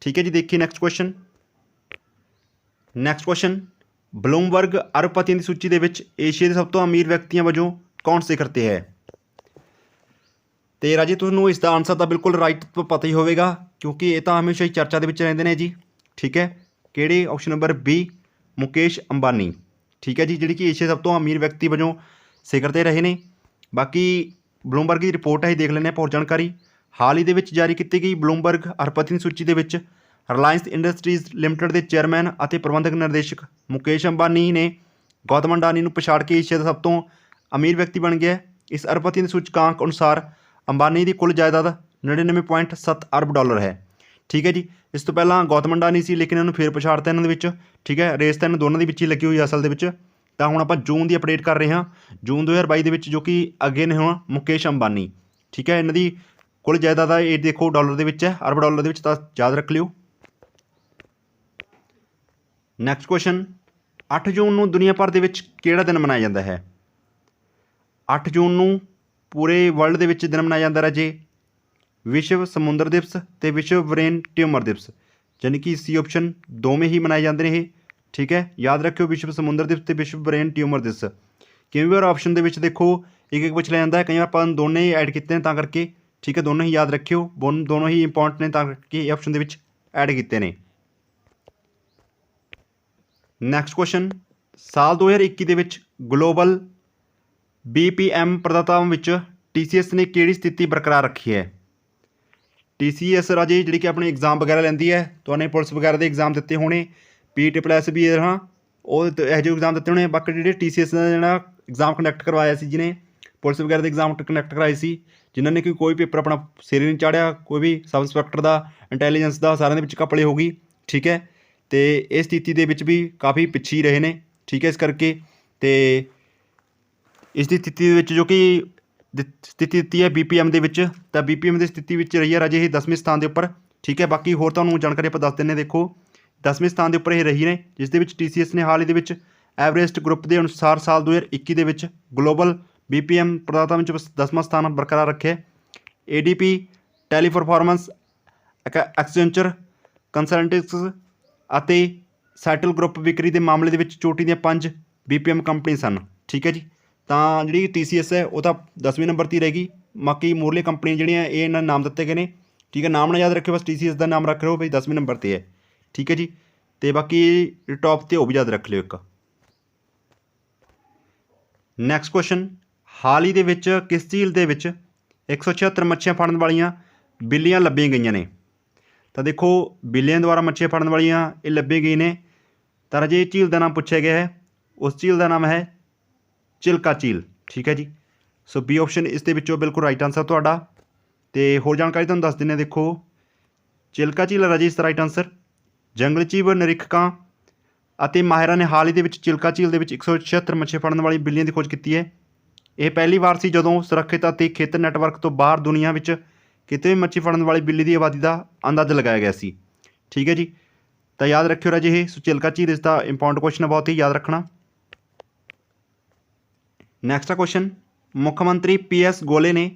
ਠੀਕ ਹੈ ਜੀ। ਦੇਖੀਏ next question. Next question, Bloomberg ਅਰਬਪਤੀਆਂ ਦੀ ਸੂਚੀ ਦੇ ਵਿੱਚ ਏਸ਼ੀਆ ਦੇ ਸਭ ਤੋਂ ਅਮੀਰ ਵਿਅਕਤੀਆਂ ਵਜੋਂ ਕੌਣ ਸਿਖਰ 'ਤੇ ਹੈ। ਤੇ ਰਾਜੇ ਤੁਹਾਨੂੰ ਇਸ ਦਾ ਆਨਸਰ ਤਾਂ ਬਿਲਕੁਲ ਰਾਈਟ ਪਤਾ ਹੀ ਹੋਵੇਗਾ, ਕਿਉਂਕਿ ਇਹ ਤਾਂ ਹਮੇਸ਼ਾ ਹੀ ਚਰਚਾ ਦੇ ਵਿੱਚ ਰਹਿੰਦੇ ਨੇ ਜੀ, ਠੀਕ ਹੈ। ਕਿਹੜੇ? Option number B, Mukesh Ambani, ਠੀਕ ਹੈ ਜੀ, ਜਿਹੜੀ ਕਿ ਏਸ਼ੀਆ ਸਭ ਤੋਂ ਅਮੀਰ ਵਿਅਕਤੀ ਵਜੋਂ ਸਿਖਰ 'ਤੇ ਰਹੇ ਨੇ। ਬਾਕੀ ਬਲੂਮਬਰਗ ਦੀ ਰਿਪੋਰਟ ਹੈ, ਹੀ ਦੇਖ ਲੈਂਦੇ ਹਾਂ ਹੋਰ ਜਾਣਕਾਰੀ। ਹਾਲ ਹੀ ਦੇ ਵਿੱਚ ਜਾਰੀ ਕੀਤੀ ਗਈ ਬਲੂਮਬਰਗ ਅਰਬਪਤੀਆਂ ਦੀ ਸੂਚੀ ਦੇ ਵਿੱਚ ਰਿਲਾਇੰਸ ਇੰਡਸਟਰੀਜ਼ ਲਿਮਟਿਡ ਦੇ ਚੇਅਰਮੈਨ ਅਤੇ ਪ੍ਰਬੰਧਕ ਨਿਰਦੇਸ਼ਕ ਮੁਕੇਸ਼ ਅੰਬਾਨੀ ਨੇ ਗੌਤਮ ਅਡਾਨੀ ਨੂੰ ਪਛਾੜ ਕੇ ਏਸ਼ੀਆ ਦਾ ਸਭ ਤੋਂ ਅਮੀਰ ਵਿਅਕਤੀ ਬਣ ਗਿਆ। ਇਸ ਅਰਬਪਤੀਆਂ ਦੇ ਸੂਚਕਾਂਕ ਅਨੁਸਾਰ ਅੰਬਾਨੀ ਦੀ ਕੁੱਲ ਜਾਇਦਾਦ 99.7 ਅਰਬ ਡਾਲਰ ਹੈ, ਠੀਕ ਹੈ ਜੀ। ਇਸ ਤੋਂ ਪਹਿਲਾਂ ਗੌਤਮ ਅਡਾਨੀ ਸੀ, ਲੇਕਿਨ ਇਹਨੂੰ ਫੇਰ ਪਛਾੜਤਾ ਇਹਨਾਂ ਦੇ ਵਿੱਚ, ਠੀਕ ਹੈ। ਰੇਸ ਤਾਂ ਇਹਨਾਂ ਦੋਨਾਂ ਦੇ ਵਿੱਚ ਹੀ ਲੱਗੀ ਹੋਈ ਅਸਲ ਦੇ ਵਿੱਚ। ਤਾਂ ਹੁਣ ਆਪਾਂ ਜੂਨ ਦੀ ਅਪਡੇਟ ਕਰ ਰਹੇ ਹਾਂ, ਜੂਨ 2022 ਦੇ ਵਿੱਚ, ਜੋ ਕਿ ਅੱਗੇ ਨੇ ਹੁਣ ਮੁਕੇਸ਼ ਅੰਬਾਨੀ, ਠੀਕ ਹੈ। ਇਹਨਾਂ ਦੀ ਕੁੱਲ ਜਾਇਦਾਦ ਆ ਇਹ ਦੇਖੋ ਡਾਲਰ ਦੇ ਵਿੱਚ ਹੈ, ਅਰਬ ਡਾਲਰ ਦੇ ਵਿੱਚ, ਤਾਂ ਯਾਦ ਰੱਖ ਲਿਓ। ਨੈਕਸਟ ਕੁਐਸਚਨ, 8 ਜੂਨ ਨੂੰ ਦੁਨੀਆ ਭਰ ਦੇ ਵਿੱਚ ਕਿਹੜਾ ਦਿਨ ਮਨਾਇਆ ਜਾਂਦਾ ਹੈ। 8 ਜੂਨ ਨੂੰ ਪੂਰੇ ਵਰਲਡ ਦੇ ਵਿੱਚ ਦਿਨ ਮਨਾਇਆ ਜਾਂਦਾ ਰਾਜੇ ਵਿਸ਼ਵ ਸਮੁੰਦਰ ਦਿਵਸ ਅਤੇ ਵਿਸ਼ਵ ਬ੍ਰੇਨ ਟਿਊਮਰ ਦਿਵਸ, ਯਾਨੀ ਕਿ ਸੀ ਆਪਸ਼ਨ ਦੋਵੇਂ ਹੀ ਮਨਾਏ ਜਾਂਦੇ ਨੇ ਇਹ, ਠੀਕ ਹੈ। ਯਾਦ ਰੱਖਿਓ ਵਿਸ਼ਵ ਸਮੁੰਦਰ ਦਿਵਸ ਅਤੇ ਵਿਸ਼ਵ ਬ੍ਰੇਨ ਟਿਊਮਰ ਦਿਵਸ। ਕਈ ਵਾਰ ਆਪਸ਼ਨ ਦੇ ਵਿੱਚ ਦੇਖੋ ਇੱਕ ਇੱਕ ਪੁੱਛ ਲਿਆ ਜਾਂਦਾ ਹੈ, ਕਈ ਵਾਰ ਆਪਾਂ ਦੋਨੇ ਹੀ ਐਡ ਕੀਤੇ ਨੇ ਤਾਂ ਕਰਕੇ, ਠੀਕ ਹੈ। ਦੋਨੋਂ ਹੀ ਯਾਦ ਰੱਖਿਓ, ਦੋਨੋਂ ਹੀ ਇੰਪੋਰਟੈਂਟ ਨੇ ਤਾਂ ਕਰਕੇ ਇਹ ਆਪਸ਼ਨ ਦੇ ਵਿੱਚ ਐਡ ਕੀਤੇ ਨੇ। ਨੈਕਸਟ ਕੁਐਸਚਨ, ਸਾਲ 2021 ਦੇ ਵਿੱਚ ਗਲੋਬਲ BPM ਪ੍ਰਦਾਤਾਵਾਂ ਵਿੱਚ TCS ਨੇ ਕਿਹੜੀ ਸਥਿਤੀ ਬਰਕਰਾਰ ਰੱਖੀ ਹੈ। TCS ਰਾਜੇ ਜਿਹੜੀ ਕਿ ਆਪਣੇ ਐਗਜ਼ਾਮ ਵਗੈਰਾ ਲੈਂਦੀ ਹੈ, ਤੁਹਾਨੇ ਪੁਲਿਸ ਵਗੈਰਾ ਦੇ ਐਗਜ਼ਾਮ ਦਿੱਤੇ ਹੋਣੇ, PSSB ਹਾਂ ਉਹ ਇਹੋ ਜਿਹੇ ਐਗਜ਼ਾਮ ਦਿੱਤੇ ਹੋਣੇ। ਬਾਕੀ ਜਿਹੜੇ TCS ਦਾ ਜਿਹੜਾ ਐਗਜ਼ਾਮ ਕੰਡਕਟ ਕਰਵਾਇਆ ਸੀ, ਜਿਹਨੇ ਪੁਲਿਸ ਵਗੈਰਾ ਦੇ ਐਗਜ਼ਾਮ ਕੰਡਕਟ ਕਰਵਾਏ ਸੀ, ਜਿਨ੍ਹਾਂ ਨੇ ਕੋਈ ਪੇਪਰ ਆਪਣਾ ਸਿਰ ਨਹੀਂ ਚਾੜਿਆ, ਕੋਈ ਵੀ ਸਬ ਇੰਸਪੈਕਟਰ ਦਾ, ਇੰਟੈਲੀਜੈਂਸ ਦਾ, ਸਾਰਿਆਂ ਦੇ ਵਿੱਚ ਘਪਲੇ ਹੋ ਗਈ, ਠੀਕ ਹੈ। ਅਤੇ ਇਸ ਸਥਿਤੀ ਦੇ ਵਿੱਚ ਵੀ ਕਾਫੀ ਪਿੱਛੇ ਹੀ ਰਹੇ ਨੇ, ਠੀਕ ਹੈ। ਇਸ ਕਰਕੇ ਅਤੇ ਇਸ ਦੀ ਸਥਿਤੀ ਦੇ ਵਿੱਚ ਜੋ ਕਿ ਸਥਿਤੀ ਦਿੱਤੀ ਹੈ BPM ਦੇ ਵਿੱਚ, ਤਾਂ BPM ਦੀ ਸਥਿਤੀ ਵਿੱਚ ਰਹੀ ਹੈ ਰਾਜੇ ਇਹ 10ਵੇਂ ਸਥਾਨ ਦੇ ਉੱਪਰ, ਠੀਕ ਹੈ। ਬਾਕੀ ਹੋਰ ਤੁਹਾਨੂੰ ਜਾਣਕਾਰੀ ਆਪਾਂ ਦੱਸ ਦਿੰਦੇ, ਦੇਖੋ 10ਵੇਂ ਸਥਾਨ ਦੇ ਉੱਪਰ ਇਹ ਰਹੀ ਨੇ, ਜਿਸ ਦੇ ਵਿੱਚ TCS ਨੇ ਹਾਲ ਹੀ ਦੇ ਵਿੱਚ ਐਵਰੇਸਟ ਗਰੁੱਪ ਦੇ ਅਨੁਸਾਰ ਸਾਲ 2021 ਦੇ ਵਿੱਚ ਗਲੋਬਲ BPM ਪ੍ਰਦਾਤਾ ਵਿੱਚ 10ਵਾਂ ਸਥਾਨ ਬਰਕਰਾਰ ਰੱਖਿਆ। ADP, ਟੈਲੀਪਰਫਾਰਮੈਂਸ, ਐਕਸੈਂਚਰ, ਕੰਸਲਟੈਂਟਸ ਅਤੇ ਸੈਟਲ ਗਰੁੱਪ ਵਿਕਰੀ ਦੇ ਮਾਮਲੇ ਦੇ ਵਿੱਚ ਚੋਟੀ ਦੀਆਂ 5 BPM ਕੰਪਨੀ ਸਨ, ਠੀਕ ਹੈ ਜੀ। ਤਾਂ ਜਿਹੜੀ TCS ਹੈ ਉਹ ਤਾਂ 10ਵੇਂ ਨੰਬਰ 'ਤੇ ਰਹੇਗੀ। ਬਾਕੀ ਮੂਹਰਲੇ ਕੰਪਨੀਆਂ ਜਿਹੜੀਆਂ ਇਹ ਇਹਨਾਂ ਨਾਮ ਦਿੱਤੇ ਗਏ ਨੇ, ਠੀਕ ਹੈ। ਨਾਮ ਨਾ ਯਾਦ ਰੱਖਿਓ, ਬਸ TCS ਦਾ ਨਾਮ ਰੱਖ ਲਿਓ ਬਈ 10ਵੇਂ ਨੰਬਰ 'ਤੇ ਹੈ, ਠੀਕ ਹੈ ਜੀ। ਅਤੇ ਬਾਕੀ ਟੌਪ 'ਤੇ ਉਹ ਵੀ ਯਾਦ ਰੱਖ ਲਿਓ ਇੱਕ। ਨੈਕਸਟ ਕੁਐਸਚਨ, ਹਾਲ ਹੀ ਦੇ ਵਿੱਚ ਕਿਸ ਝੀਲ ਦੇ ਵਿੱਚ 176 ਮੱਛੀਆਂ ਫੜਨ ਵਾਲੀਆਂ ਬਿੱਲੀਆਂ ਲੱਭੀਆਂ ਗਈਆਂ ਨੇ। ਤਾਂ ਦੇਖੋ ਬਿੱਲੀਆਂ ਦੁਆਰਾ ਮੱਛੀਆਂ ਫੜਨ ਵਾਲੀਆਂ ਇਹ ਲੱਭੀ ਗਈ ਨੇ। ਤਾਂ ਰਾਜੇ ਝੀਲ ਦਾ ਨਾਮ ਪੁੱਛਿਆ ਗਿਆ ਹੈ, ਉਸ ਝੀਲ ਦਾ ਨਾਮ ਹੈ ਚਿਲਕਾ ਝੀਲ, ਠੀਕ ਹੈ ਜੀ। ਸੋ B ਆਪਸ਼ਨ ਇਸ ਦੇ ਵਿੱਚੋਂ ਬਿਲਕੁਲ ਰਾਈਟ ਆਨਸਰ ਤੁਹਾਡਾ। ਅਤੇ ਹੋਰ ਜਾਣਕਾਰੀ ਤੁਹਾਨੂੰ ਦੱਸ ਦਿੰਦੇ ਹਾਂ, ਦੇਖੋ ਚਿਲਕਾ ਝੀਲ ਰਾਜੇ ਇਸ ਦਾ ਰਾਈਟ ਆਨਸਰ ਜੰਗਲ ਜੀਵ ਨਿਰੀਖਕਾਂ ਅਤੇ ਮਾਹਿਰਾਂ ਨੇ ਹਾਲ ਹੀ ਦੇ ਵਿੱਚ ਚਿਲਕਾ ਝੀਲ ਦੇ ਵਿੱਚ 176 ਮੱਛੀ ਫੜਨ ਵਾਲੀ ਬਿੱਲੀਆਂ ਦੀ ਖੋਜ ਕੀਤੀ ਹੈ। ਇਹ ਪਹਿਲੀ ਵਾਰ ਸੀ ਜਦੋਂ ਸੁਰੱਖਿਅਤ ਅਤੇ ਖੇਤਰ ਨੈਟਵਰਕ ਤੋਂ ਬਾਹਰ ਦੁਨੀਆ ਵਿੱਚ ਕਿਤੇ ਵੀ ਮੱਛੀ ਫੜਨ ਵਾਲੀ ਬਿੱਲੀ ਦੀ ਆਬਾਦੀ ਦਾ ਅੰਦਾਜ਼ਾ ਲਗਾਇਆ ਗਿਆ ਸੀ। ਠੀਕ ਹੈ ਜੀ, ਤਾਂ ਯਾਦ ਰੱਖਿਓ ਰਾਜੇ ਇਹ ਚਿਲਕਾ ਝੀਲ ਇਸ ਦਾ ਇੰਪੋਰਟੈਂਟ ਕੁਐਸਚਨ ਹੈ, ਬਹੁਤ ਹੀ ਯਾਦ ਰੱਖਣਾ। ਨੈਕਸਟ ਕੁਐਸਚਨ, ਮੁੱਖ ਮੰਤਰੀ PS ਗੋਲੇ ਨੇ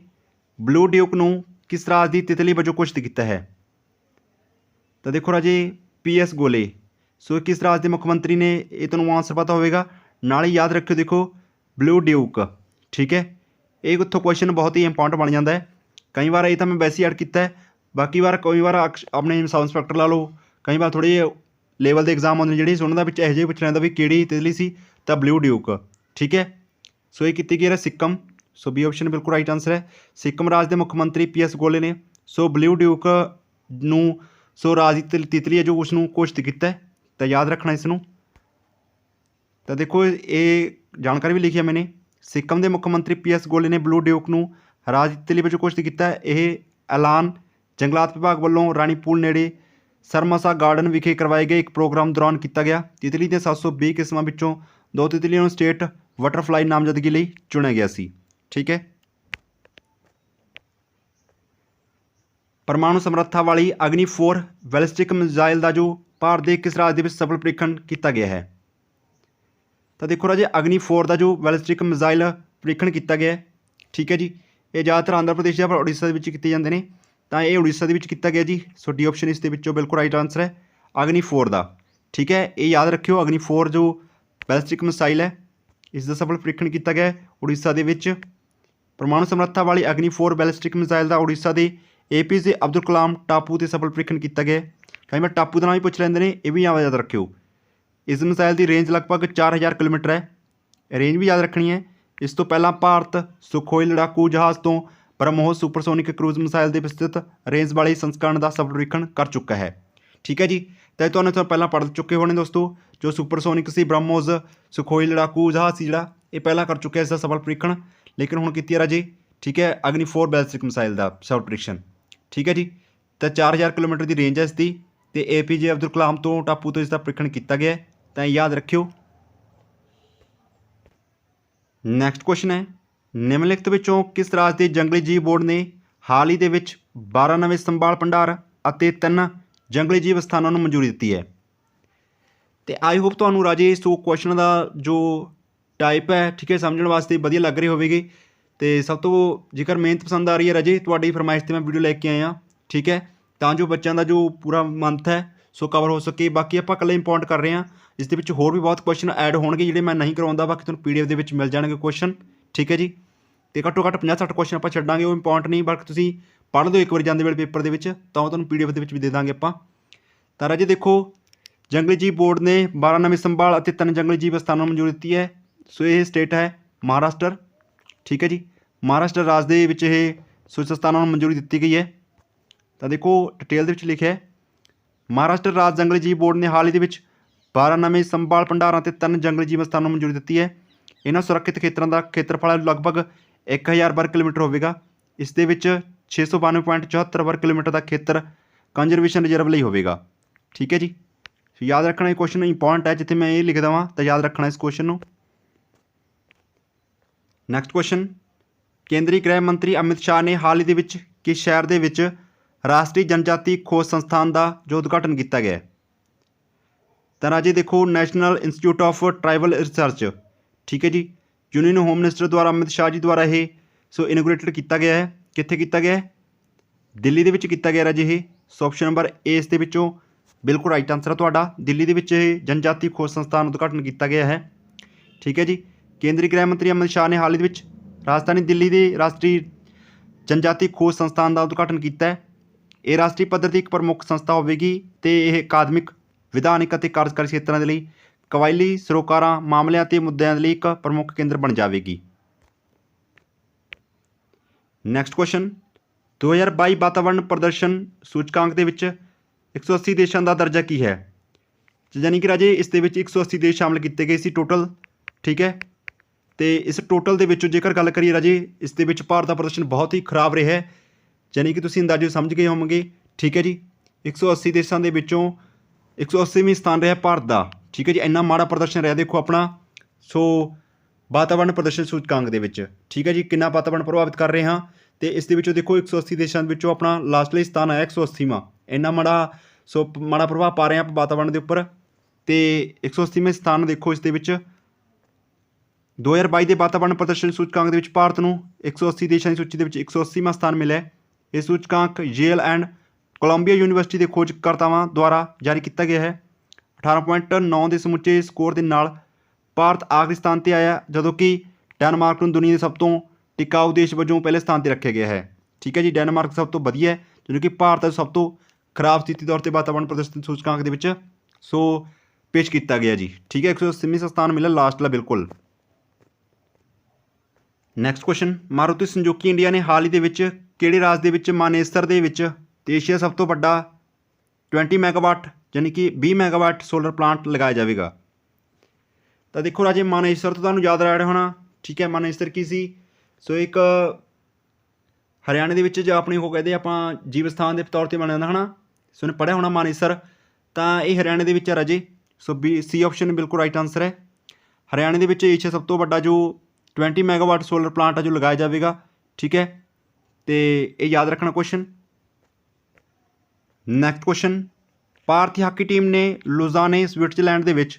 ਬਲੂ ਡਿਊਕ ਨੂੰ ਕਿਸ ਰਾਜ ਦੀ ਤਿਤਲੀ ਵਜੋਂ ਘੋਸ਼ਿਤ ਕੀਤਾ ਹੈ? ਤਾਂ ਦੇਖੋ ਰਾਜੇ PS ਗੋਲੇ ਸੋ ਕਿਸ ਰਾਜ ਦੇ ਮੁੱਖ ਮੰਤਰੀ ਨੇ, ਇਹ ਤੁਹਾਨੂੰ ਆਨਸਰ ਪਤਾ ਹੋਵੇਗਾ। ਨਾਲ ਹੀ ਯਾਦ ਰੱਖਿਓ ਦੇਖੋ ਬਲੂ ਡਿਊਕ, ਠੀਕ ਹੈ, ਇਹ ਉੱਥੋਂ ਕੁਐਸਚਨ ਬਹੁਤ ਹੀ ਇੰਪੋਰਟੈਂਟ ਬਣ ਜਾਂਦਾ ਹੈ। ਕਈ ਵਾਰ ਇਹ ਤਾਂ ਮੈਂ ਵੈਸੇ ਹੀ ਐਡ ਕੀਤਾ ਹੈ, ਬਾਕੀ ਕਈ ਵਾਰ ਆਪਣੇ ਸਬ ਇੰਸਪੈਕਟਰ ਲਾ ਲਓ, ਕਈ ਵਾਰ ਥੋੜ੍ਹੇ ਜਿਹੇ ਲੈਵਲ ਦੇ ਐਗਜ਼ਾਮ ਆਉਂਦੇ ਨੇ ਜਿਹੜੇ ਉਹਨਾਂ ਦਾ ਵਿੱਚ ਇਹੋ ਜਿਹੇ ਪੁੱਛਣਾ ਜਾਂਦਾ ਵੀ ਕਿਹੜੀ ਤਿਤਲੀ ਸੀ, ਤਾਂ ਬਲੂ ਡਿਊਕ, ਠੀਕ ਹੈ। ਸੋ ਇਹ ਕੀਤੀ ਗਈ ਹੈ ਸਿੱਕਮ, ਸੋ ਬੀ ਆਪਸ਼ਨ ਬਿਲਕੁਲ ਰਾਈਟ ਆਨਸਰ ਹੈ। ਸਿੱਕਮ ਰਾਜ ਦੇ ਮੁੱਖ ਮੰਤਰੀ PS ਗੋਲੇ ਨੇ ਸੋ ਬਲੂ ਡਿਊਕ ਨੂੰ ਸੋ ਰਾਜ ਦੀ ਤਿਤਲੀ ਹੈ ਜੋ ਉਸ ਨੂੰ ਘੋਸ਼ਿਤ ਕੀਤਾ ਹੈ, ਤਾਂ ਯਾਦ ਰੱਖਣਾ ਇਸ ਨੂੰ। ਤਾਂ ਦੇਖੋ ਇਹ ਜਾਣਕਾਰੀ ਵੀ ਲਿਖੀ ਹੈ ਮੈਨੇ, ਸਿੱਕਮ ਦੇ ਮੁੱਖ ਮੰਤਰੀ PS ਗੋਲੇ ਨੇ ਬਲੂ ਡਿਊਕ ਨੂੰ ਰਾਜ ਦੀ ਤਿਤਲੀ ਵਜੋਂ ਘੋਸ਼ਿਤ ਕੀਤਾ ਹੈ। ਇਹ ਐਲਾਨ ਜੰਗਲਾਤ ਵਿਭਾਗ ਵੱਲੋਂ ਰਾਣੀਪੂਲ ਨੇੜੇ ਸਰਮਸਾ ਗਾਰਡਨ ਵਿਖੇ ਕਰਵਾਏ ਗਏ ਇੱਕ ਪ੍ਰੋਗਰਾਮ ਦੌਰਾਨ ਕੀਤਾ ਗਿਆ। ਤਿਤਲੀ ਦੇ 720 ਕਿਸਮਾਂ ਵਿੱਚੋਂ 2 ਤਿਤਲੀਆਂ ਨੂੰ ਸਟੇਟ ਬਟਰਫਲਾਈ ਨਾਮਜ਼ਦਗੀ ਲਈ ਚੁਣਿਆ ਗਿਆ ਸੀ, ਠੀਕ ਹੈ। ਪਰਮਾਣੂ ਸਮਰੱਥਾ ਵਾਲੀ ਅਗਨੀ 4 ਬੈਲਿਸਟਿਕ ਮਿਜ਼ਾਈਲ ਦਾ ਜੋ ਭਾਰਤ ਦੇ ਕਿਸ ਰਾਜ ਦੇ ਵਿੱਚ ਸਫਲ ਪ੍ਰੀਖਣ ਕੀਤਾ ਗਿਆ ਹੈ? ਤਾਂ ਦੇਖੋ ਰਾਜੇ ਅਗਨੀ 4 ਦਾ ਜੋ ਬੈਲਿਸਟਿਕ ਮਿਜ਼ਾਈਲ ਪ੍ਰੀਖਣ ਕੀਤਾ ਗਿਆ ਹੈ, ਠੀਕ ਹੈ ਜੀ, ਇਹ ਜ਼ਿਆਦਾਤਰ ਆਂਧਰਾ ਪ੍ਰਦੇਸ਼ ਜਾਂ ਉੜੀਸਾ ਦੇ ਵਿੱਚ ਕੀਤੇ ਜਾਂਦੇ ਨੇ, ਤਾਂ ਇਹ ਉੜੀਸਾ ਦੇ ਵਿੱਚ ਕੀਤਾ ਗਿਆ ਜੀ। ਸੋ ਡੀ ਆਪਸ਼ਨ ਇਸ ਦੇ ਵਿੱਚੋਂ ਬਿਲਕੁਲ ਰਾਈਟ ਆਨਸਰ ਹੈ ਅਗਨੀ 4 ਦਾ, ਠੀਕ ਹੈ। ਇਹ ਯਾਦ ਰੱਖਿਓ ਅਗਨੀ 4 ਜੋ ਬੈਲਿਸਟਿਕ ਮਿਸਾਈਲ ਹੈ ਇਸ ਦਾ ਸਫਲ ਪ੍ਰੀਖਣ ਕੀਤਾ ਗਿਆ ਉੜੀਸਾ ਦੇ ਵਿੱਚ। ਪਰਮਾਣੂ ਸਮਰੱਥਾ ਵਾਲੀ ਅਗਨੀ 4 ਬੈਲਿਸਟਿਕ ਮਿਸਾਈਲ ਦਾ ਉੜੀਸਾ ਦੇ APJ ਅਬਦੁਲ ਕਲਾਮ ਟਾਪੂ 'ਤੇ ਸਫਲ ਪ੍ਰੀਖਣ ਕੀਤਾ ਗਿਆ। ਕਈ ਵਾਰ ਟਾਪੂ ਦਾ ਨਾਮ ਵੀ ਪੁੱਛ ਲੈਂਦੇ ਨੇ, ਇਹ ਵੀ ਯਾਦ ਰੱਖਿਓ। ਇਸ ਮਿਸਾਈਲ ਦੀ ਰੇਂਜ ਲਗਭਗ 4000 ਕਿਲੋਮੀਟਰ ਹੈ, ਰੇਂਜ ਵੀ ਯਾਦ ਰੱਖਣੀ ਹੈ। ਇਸ ਤੋਂ ਪਹਿਲਾਂ ਭਾਰਤ ਸੁਖੋਈ ਲੜਾਕੂ ਜਹਾਜ਼ ਤੋਂ ਬ੍ਰਹਮੋਸ ਸੁਪਰਸੋਨਿਕ ਕਰੂਜ਼ ਮਿਸਾਈਲ ਦੇ ਵਿਸਤ੍ਰਿਤ ਰੇਂਜ ਵਾਲੇ ਸੰਸਕਰਣ ਦਾ ਸਫਲ ਪ੍ਰੀਖਣ ਕਰ ਚੁੱਕਾ ਹੈ, ਠੀਕ ਹੈ ਜੀ। ਤਾਂ ਤੁਹਾਨੂੰ ਪਹਿਲਾਂ ਪੜ੍ਹ ਚੁੱਕੇ ਹੋਣੇ ਦੋਸਤੋ, ਜੋ ਸੁਪਰਸੋਨਿਕ ਸੀ ਬ੍ਰਹਮੋਸ ਸੁਖੋਈ ਲੜਾਕੂ ਜਹਾਜ਼ ਸੀ ਜਿਹੜਾ, ਇਹ ਪਹਿਲਾਂ ਕਰ ਚੁੱਕਿਆ ਇਸ ਦਾ ਸਫਲ ਪ੍ਰੀਖਣ, ਲੇਕਿਨ ਹੁਣ ਕੀਤੀ ਹੈ ਰਾਜੇ, ਠੀਕ ਹੈ, ਅਗਨੀ 4 ਬੈਲਿਸਟਿਕ ਮਿਸਾਈਲ ਦਾ ਸਫਲ ਪ੍ਰੀਖਣ, ਠੀਕ ਹੈ ਜੀ। ਤਾਂ 4000 ਕਿਲੋਮੀਟਰ ਦੀ ਰੇਂਜ ਹੈ ਇਸ ਦੀ, ਅਤੇ APJ ਅਬਦੁਲ ਕਲਾਮ ਤੋਂ ਟਾਪੂ ਤੋਂ ਇਸ ਦਾ ਪ੍ਰੀਖਣ ਕੀਤਾ ਗਿਆ, ਤਾਂ ਯਾਦ ਰੱਖਿਓ। ਨੈਕਸਟ ਕੁਐਸਚਨ ਹੈ, ਨਿਮਨਲਿਖਤ ਵਿੱਚੋਂ ਕਿਸ ਰਾਜ ਦੇ ਜੰਗਲੀ ਜੀਵ ਬੋਰਡ ਨੇ ਹਾਲ ਹੀ ਦੇ ਵਿੱਚ 12 ਨਵੇਂ ਸੰਭਾਲ ਭੰਡਾਰ ਅਤੇ 3 ਜੰਗਲੀ ਜੀਵ ਸਥਾਨਾਂ ਨੂੰ ਮਨਜ਼ੂਰੀ ਦਿੱਤੀ ਹੈ? ਅਤੇ ਆਈ ਹੋਪ ਤੁਹਾਨੂੰ ਰਾਜੇ ਸੋ ਕੁਐਸਚਨ ਦਾ ਜੋ ਟਾਈਪ ਹੈ, ਠੀਕ ਹੈ, ਸਮਝਣ ਵਾਸਤੇ ਵਧੀਆ ਲੱਗ ਰਹੀ ਹੋਵੇਗੀ। ਅਤੇ ਸਭ ਤੋਂ ਜੇਕਰ ਮਿਹਨਤ ਪਸੰਦ ਆ ਰਹੀ ਹੈ ਰਾਜੇ, ਤੁਹਾਡੀ ਫਰਮਾਇਸ਼ 'ਤੇ ਮੈਂ ਵੀਡੀਓ ਲੈ ਕੇ ਆਇਆ, ਠੀਕ ਹੈ, ਤਾਂ ਜੋ ਬੱਚਿਆਂ ਦਾ ਜੋ ਪੂਰਾ ਮੰਥ ਹੈ ਸੋ ਕਵਰ ਹੋ ਸਕੇ। ਬਾਕੀ ਆਪਾਂ ਇਕੱਲੇ ਇੰਪੋਰਟੈਂਟ ਕਰ ਰਹੇ ਹਾਂ, ਇਸ ਦੇ ਵਿੱਚ ਹੋਰ ਵੀ ਬਹੁਤ ਕੁਐਸਚਨ ਐਡ ਹੋਣਗੇ ਜਿਹੜੇ ਮੈਂ ਨਹੀਂ ਕਰਵਾਉਂਦਾ, ਬਾਕੀ ਤੁਹਾਨੂੰ PDF ਦੇ ਵਿੱਚ ਮਿਲ ਜਾਣਗੇ ਕੁਐਸਚਨ, ਠੀਕ ਹੈ ਜੀ। ਅਤੇ ਘੱਟੋ ਘੱਟ 50-60 ਕੁਐਸਚਨ ਆਪਾਂ ਛੱਡਾਂਗੇ, ਉਹ ਇੰਪੋਰਟੈਂਟ ਨਹੀਂ, ਬਾਕੀ ਤੁਸੀਂ ਪੜ੍ਹ ਲਓ ਇੱਕ ਵਾਰੀ ਜਾਂਦੇ ਵੇਲੇ ਪੇਪਰ ਦੇ ਵਿੱਚ, ਤਾਂ ਉਹ ਤੁਹਾਨੂੰ PDF ਦੇ ਵਿੱਚ ਵੀ ਦੇ ਦਾਂਗੇ ਆਪਾਂ। ਤਾਂ ਰਾਜੇ ਦੇਖੋ ਜੰਗਲੀ ਜੀਵ ਬੋਰਡ ਨੇ 12 ਨਵੇਂ ਸੰਭਾਲ ਅਤੇ 3 ਜੰਗਲੀ ਜੀਵ ਸਥਾਨਾਂ ਨੂੰ ਮਨਜ਼ੂਰੀ ਦਿੱਤੀ ਹੈ। ਸੋ ਇਹ ਸਟੇਟ ਹੈ ਮਹਾਰਾਸ਼ਟਰ, ਠੀਕ ਹੈ ਜੀ। ਮਹਾਰਾਸ਼ਟਰ ਰਾਜ ਦੇ ਵਿੱਚ ਇਹ ਸੋ ਇਸ ਸਥਾਨਾਂ ਨੂੰ ਮਨਜ਼ੂਰੀ ਦਿੱਤੀ ਗਈ ਹੈ। ਤਾਂ ਦੇਖੋ ਡਿਟੇਲ ਦੇ ਵਿੱਚ ਲਿਖਿਆ ਹੈ, ਮਹਾਰਾਸ਼ਟਰ ਰਾਜ ਜੰਗਲੀ ਜੀਵ ਬੋਰਡ ਨੇ ਹਾਲ ਹੀ ਦੇ ਵਿੱਚ 12 ਨਵੇਂ ਸੰਭਾਲ ਭੰਡਾਰਾਂ ਅਤੇ 3 ਜੰਗਲੀ ਜੀਵ ਸਥਾਨਾਂ ਨੂੰ ਮਨਜ਼ੂਰੀ ਦਿੱਤੀ ਹੈ। ਇਹਨਾਂ ਸੁਰੱਖਿਅਤ ਖੇਤਰਾਂ ਦਾ ਖੇਤਰਫਲ ਲਗਭਗ 1000 ਵਰਗ ਕਿਲੋਮੀਟਰ ਹੋਵੇਗਾ। ਇਸ ਦੇ ਵਿੱਚ 692.74 ਵਰਗ ਕਿਲੋਮੀਟਰ ਦਾ ਖੇਤਰ ਕੰਜ਼ਰਵੇਸ਼ਨ ਰਿਜ਼ਰਵ ਲਈ ਹੋਵੇਗਾ, ਠੀਕ ਹੈ ਜੀ। ਯਾਦ ਰੱਖਣਾ ਇਹ ਕੁਐਸਚਨ ਇੰਪੋਰਟੈਂਟ ਹੈ, ਜਿੱਥੇ ਮੈਂ ਇਹ ਲਿਖ ਦੇਵਾਂ ਤਾਂ ਯਾਦ ਰੱਖਣਾ ਇਸ ਕੁਐਸਚਨ ਨੂੰ। ਨੈਕਸਟ ਕੁਐਸਚਨ, ਕੇਂਦਰੀ ਗ੍ਰਹਿ ਮੰਤਰੀ ਅਮਿਤ ਸ਼ਾਹ ਨੇ ਹਾਲ ਹੀ ਦੇ ਵਿੱਚ ਕਿਸ ਸ਼ਹਿਰ ਦੇ ਵਿੱਚ ਰਾਸ਼ਟਰੀ ਜਨਜਾਤੀ ਖੋਜ ਸੰਸਥਾਨ ਦਾ ਜੋ ਉਦਘਾਟਨ ਕੀਤਾ ਗਿਆ? ਤਾਂ ਰਾਜੇ ਦੇਖੋ national institute of tribal research, ਠੀਕ ਹੈ ਜੀ, ਯੂਨੀਅਨ ਹੋਮ ਮਿਨਿਸਟਰ ਦੁਆਰਾ ਅਮਿਤ ਸ਼ਾਹ ਜੀ ਦੁਆਰਾ ਇਹ ਸੋ ਇਨੋਗ੍ਰੇਟਡ ਕੀਤਾ ਗਿਆ ਹੈ। ਕਿੱਥੇ ਕੀਤਾ ਗਿਆ ਹੈ? ਦਿੱਲੀ ਦੇ ਵਿੱਚ ਕੀਤਾ ਗਿਆ ਰਾਜੇ ਇਹ। ਸੋ ਆਪਸ਼ਨ ਨੰਬਰ A ਇਸ ਦੇ ਵਿੱਚੋਂ ਬਿਲਕੁਲ ਰਾਈਟ ਆਨਸਰ ਹੈ ਤੁਹਾਡਾ। ਦਿੱਲੀ ਦੇ ਵਿੱਚ ਇਹ ਜਨਜਾਤੀ ਖੋਜ ਸੰਸਥਾਨ ਉਦਘਾਟਨ ਕੀਤਾ ਗਿਆ ਹੈ, ਠੀਕ ਹੈ ਜੀ। ਕੇਂਦਰੀ ਗ੍ਰਹਿ ਮੰਤਰੀ ਅਮਿਤ ਸ਼ਾਹ ਨੇ ਹਾਲ ਹੀ ਦੇ ਵਿੱਚ ਰਾਜਧਾਨੀ ਦਿੱਲੀ ਦੇ ਰਾਸ਼ਟਰੀ ਜਨਜਾਤੀ ਖੋਜ ਸੰਸਥਾਨ ਦਾ ਉਦਘਾਟਨ ਕੀਤਾ ਹੈ। ਇਹ ਰਾਸ਼ਟਰੀ ਪੱਧਰ ਦੀ ਇੱਕ ਪ੍ਰਮੁੱਖ ਸੰਸਥਾ ਹੋਵੇਗੀ ਅਤੇ ਇਹ ਅਕਾਦਮਿਕ, ਵਿਧਾਨਿਕ ਅਤੇ ਕਾਰਜਕਾਰੀ ਖੇਤਰਾਂ ਦੇ ਲਈ ਕਬਾਇਲੀ ਸਰੋਕਾਰਾਂ ਮਾਮਲਿਆਂ ਅਤੇ ਮੁੱਦਿਆਂ ਦੇ ਲਈ ਇੱਕ ਪ੍ਰਮੁੱਖ ਕੇਂਦਰ ਬਣ ਜਾਵੇਗੀ। ਨੈਕਸਟ ਕੁਐਸਚਨ, 2022 ਵਾਤਾਵਰਣ ਪ੍ਰਦਰਸ਼ਨ ਸੂਚਕਾਂਕ ਦੇ ਵਿੱਚ 180 ਦੇਸ਼ਾਂ ਦਾ ਦਰਜਾ ਕੀ ਹੈ? ਯਾਨੀ ਕਿ ਰਾਜੇ ਇਸ ਦੇ ਵਿੱਚ 180 ਦੇਸ਼ ਸ਼ਾਮਲ ਕੀਤੇ ਗਏ ਸੀ ਟੋਟਲ, ਠੀਕ ਹੈ। ਅਤੇ ਇਸ ਟੋਟਲ ਦੇ ਵਿੱਚੋਂ ਜੇਕਰ ਗੱਲ ਕਰੀਏ ਰਾਜੇ, ਇਸ ਦੇ ਵਿੱਚ ਭਾਰਤ ਦਾ ਪ੍ਰਦਰਸ਼ਨ ਬਹੁਤ ਹੀ ਖਰਾਬ ਰਿਹਾ ਹੈ, ਯਾਨੀ ਕਿ ਤੁਸੀਂ ਅੰਦਾਜ਼ੇ ਸਮਝ ਗਏ ਹੋਵੋਗੇ, ਠੀਕ ਹੈ ਜੀ। 180 ਦੇਸ਼ਾਂ ਦੇ ਵਿੱਚੋਂ 180ਵਾਂ ਸਥਾਨ ਰਿਹਾ ਭਾਰਤ ਦਾ, ठीक है जी, ਇੰਨਾ ਮਾੜਾ ਪ੍ਰਦਰਸ਼ਨ ਰਿਹਾ ਦੇਖੋ ਆਪਣਾ। ਸੋ ਵਾਤਾਵਰਣ ਪ੍ਰਦਰਸ਼ਨ ਸੂਚਕਾਂਕ ਦੇ ਵਿੱਚ, ਠੀਕ ਹੈ ਜੀ, ਕਿੰਨਾ ਵਾਤਾਵਰਣ ਪ੍ਰਭਾਵਿਤ ਕਰ ਰਹੇ ਹਾਂ। ਅਤੇ ਇਸ ਦੇ ਵਿੱਚੋਂ ਦੇਖੋ 180 ਦੇਸ਼ਾਂ ਦੇ ਵਿੱਚੋਂ ਆਪਣਾ ਲਾਸਟਲੀ ਸਥਾਨ ਆਇਆ 180ਵਾਂ। ਇੰਨਾ ਮਾੜਾ ਸੋ ਮਾੜਾ ਪ੍ਰਭਾਵ ਪਾ ਰਹੇ ਹਾਂ ਆਪਾਂ ਵਾਤਾਵਰਣ ਦੇ ਉੱਪਰ। ਅਤੇ 180ਵੇਂ ਸਥਾਨ ਦੇਖੋ ਇਸ ਦੇ ਵਿੱਚ 2022 ਦੇ ਵਾਤਾਵਰਣ ਪ੍ਰਦਰਸ਼ਨ ਸੂਚਕਾਂਕ ਦੇ ਵਿੱਚ ਭਾਰਤ ਨੂੰ 180 ਦੇਸ਼ਾਂ ਦੀ ਸੂਚੀ ਦੇ ਵਿੱਚ 180ਵਾਂ ਸਥਾਨ ਮਿਲਿਆ। ਇਹ ਸੂਚਕਾਂਕ ਯੇਲ ਐਂਡ ਕੋਲੰਬੀਆ ਯੂਨੀਵਰਸਿਟੀ ਦੇ ਖੋਜਕਰਤਾਵਾਂ ਦੁਆਰਾ ਜਾਰੀ ਕੀਤਾ ਗਿਆ ਹੈ। 18.9 ਦੇ ਸਮੁੱਚੇ ਸਕੋਰ ਦੇ ਨਾਲ ਭਾਰਤ ਆਖਰੀ ਸਥਾਨ 'ਤੇ ਆਇਆ, ਜਦੋਂ ਕਿ ਡੈਨਮਾਰਕ ਨੂੰ ਦੁਨੀਆ ਦੇ ਸਭ ਤੋਂ ਟਿਕਾਊ ਦੇਸ਼ ਵਜੋਂ ਪਹਿਲੇ ਸਥਾਨ 'ਤੇ ਰੱਖਿਆ ਗਿਆ ਹੈ। ਠੀਕ ਹੈ ਜੀ, ਡੈਨਮਾਰਕ ਸਭ ਤੋਂ ਵਧੀਆ ਹੈ, ਜਦੋਂ ਕਿ ਭਾਰਤ ਸਭ ਤੋਂ ਖਰਾਬ ਸਥਿਤੀ ਤੌਰ 'ਤੇ ਵਾਤਾਵਰਣ ਪ੍ਰਦਰਸ਼ਨ ਸੂਚਕਾਂਕ ਦੇ ਵਿੱਚ ਸੋ ਪੇਸ਼ ਕੀਤਾ ਗਿਆ ਜੀ। ਠੀਕ ਹੈ, 180ਵਾਂ ਸਥਾਨ ਮਿਲਿਆ ਲਾਸਟਲਾ ਬਿਲਕੁਲ। Next question, Maruti Suzuki India ਨੇ ਹਾਲ ਹੀ ਦੇ ਵਿੱਚ ਕਿਹੜੇ ਰਾਜ ਦੇ ਵਿੱਚ ਮਾਨੇਸਰ ਦੇ ਵਿੱਚ ਏਸ਼ੀਆ ਸਭ ਤੋਂ ਵੱਡਾ 20 ਮੈਗਾਵਾਟ ਯਾਨੀ ਕਿ 20 ਮੈਗਾਵਾਟ ਸੋਲਰ ਪਲਾਂਟ ਲਗਾਇਆ ਜਾਵੇਗਾ। ਤਾਂ ਦੇਖੋ ਰਾਜੇ, ਮਾਨੇਸਰ ਤੋਂ ਤੁਹਾਨੂੰ ਯਾਦ ਆ ਰਿਹਾ ਹੋਣਾ। ਠੀਕ ਹੈ, ਮਾਨੇਸਰ ਕੀ ਸੀ? ਸੋ ਇੱਕ ਹਰਿਆਣੇ ਦੇ ਵਿੱਚ ਜਾਂ ਆਪਣੀ ਉਹ ਕਹਿੰਦੇ ਆਪਾਂ ਜੀਵ ਸਥਾਨ ਦੇ ਤੌਰ 'ਤੇ ਮੰਨਿਆ ਜਾਂਦਾ ਹੈ ਨਾ। ਸੋ ਉਹਨੇ ਪੜ੍ਹਿਆ ਹੋਣਾ ਮਾਨੇਸਰ, ਤਾਂ ਇਹ ਹਰਿਆਣੇ ਦੇ ਵਿੱਚ ਹੈ ਰਾਜੇ। ਸੋ ਬੀ ਸੀ ਆਪਸ਼ਨ ਬਿਲਕੁਲ ਰਾਈਟ ਆਨਸਰ ਹੈ। ਹਰਿਆਣੇ ਦੇ ਵਿੱਚ ਏਸ਼ੀਆ ਸਭ ਤੋਂ ਵੱਡਾ ਜੋ 20 ਮੈਗਾਵਾਟ ਸੋਲਰ ਪਲਾਂਟ ਹੈ ਜੋ ਲਗਾਇਆ ਜਾਵੇਗਾ। ਠੀਕ ਹੈ, ਅਤੇ ਇਹ ਯਾਦ ਰੱਖਣਾ ਕੁਐਸਚਨ। ਨੈਕਸਟ ਕੁਐਸਚਨ, ਭਾਰਤੀ ਹਾਕੀ ਟੀਮ ਨੇ ਲੁਜ਼ਾਨੇ ਸਵਿਟਜ਼ਰਲੈਂਡ ਦੇ ਵਿੱਚ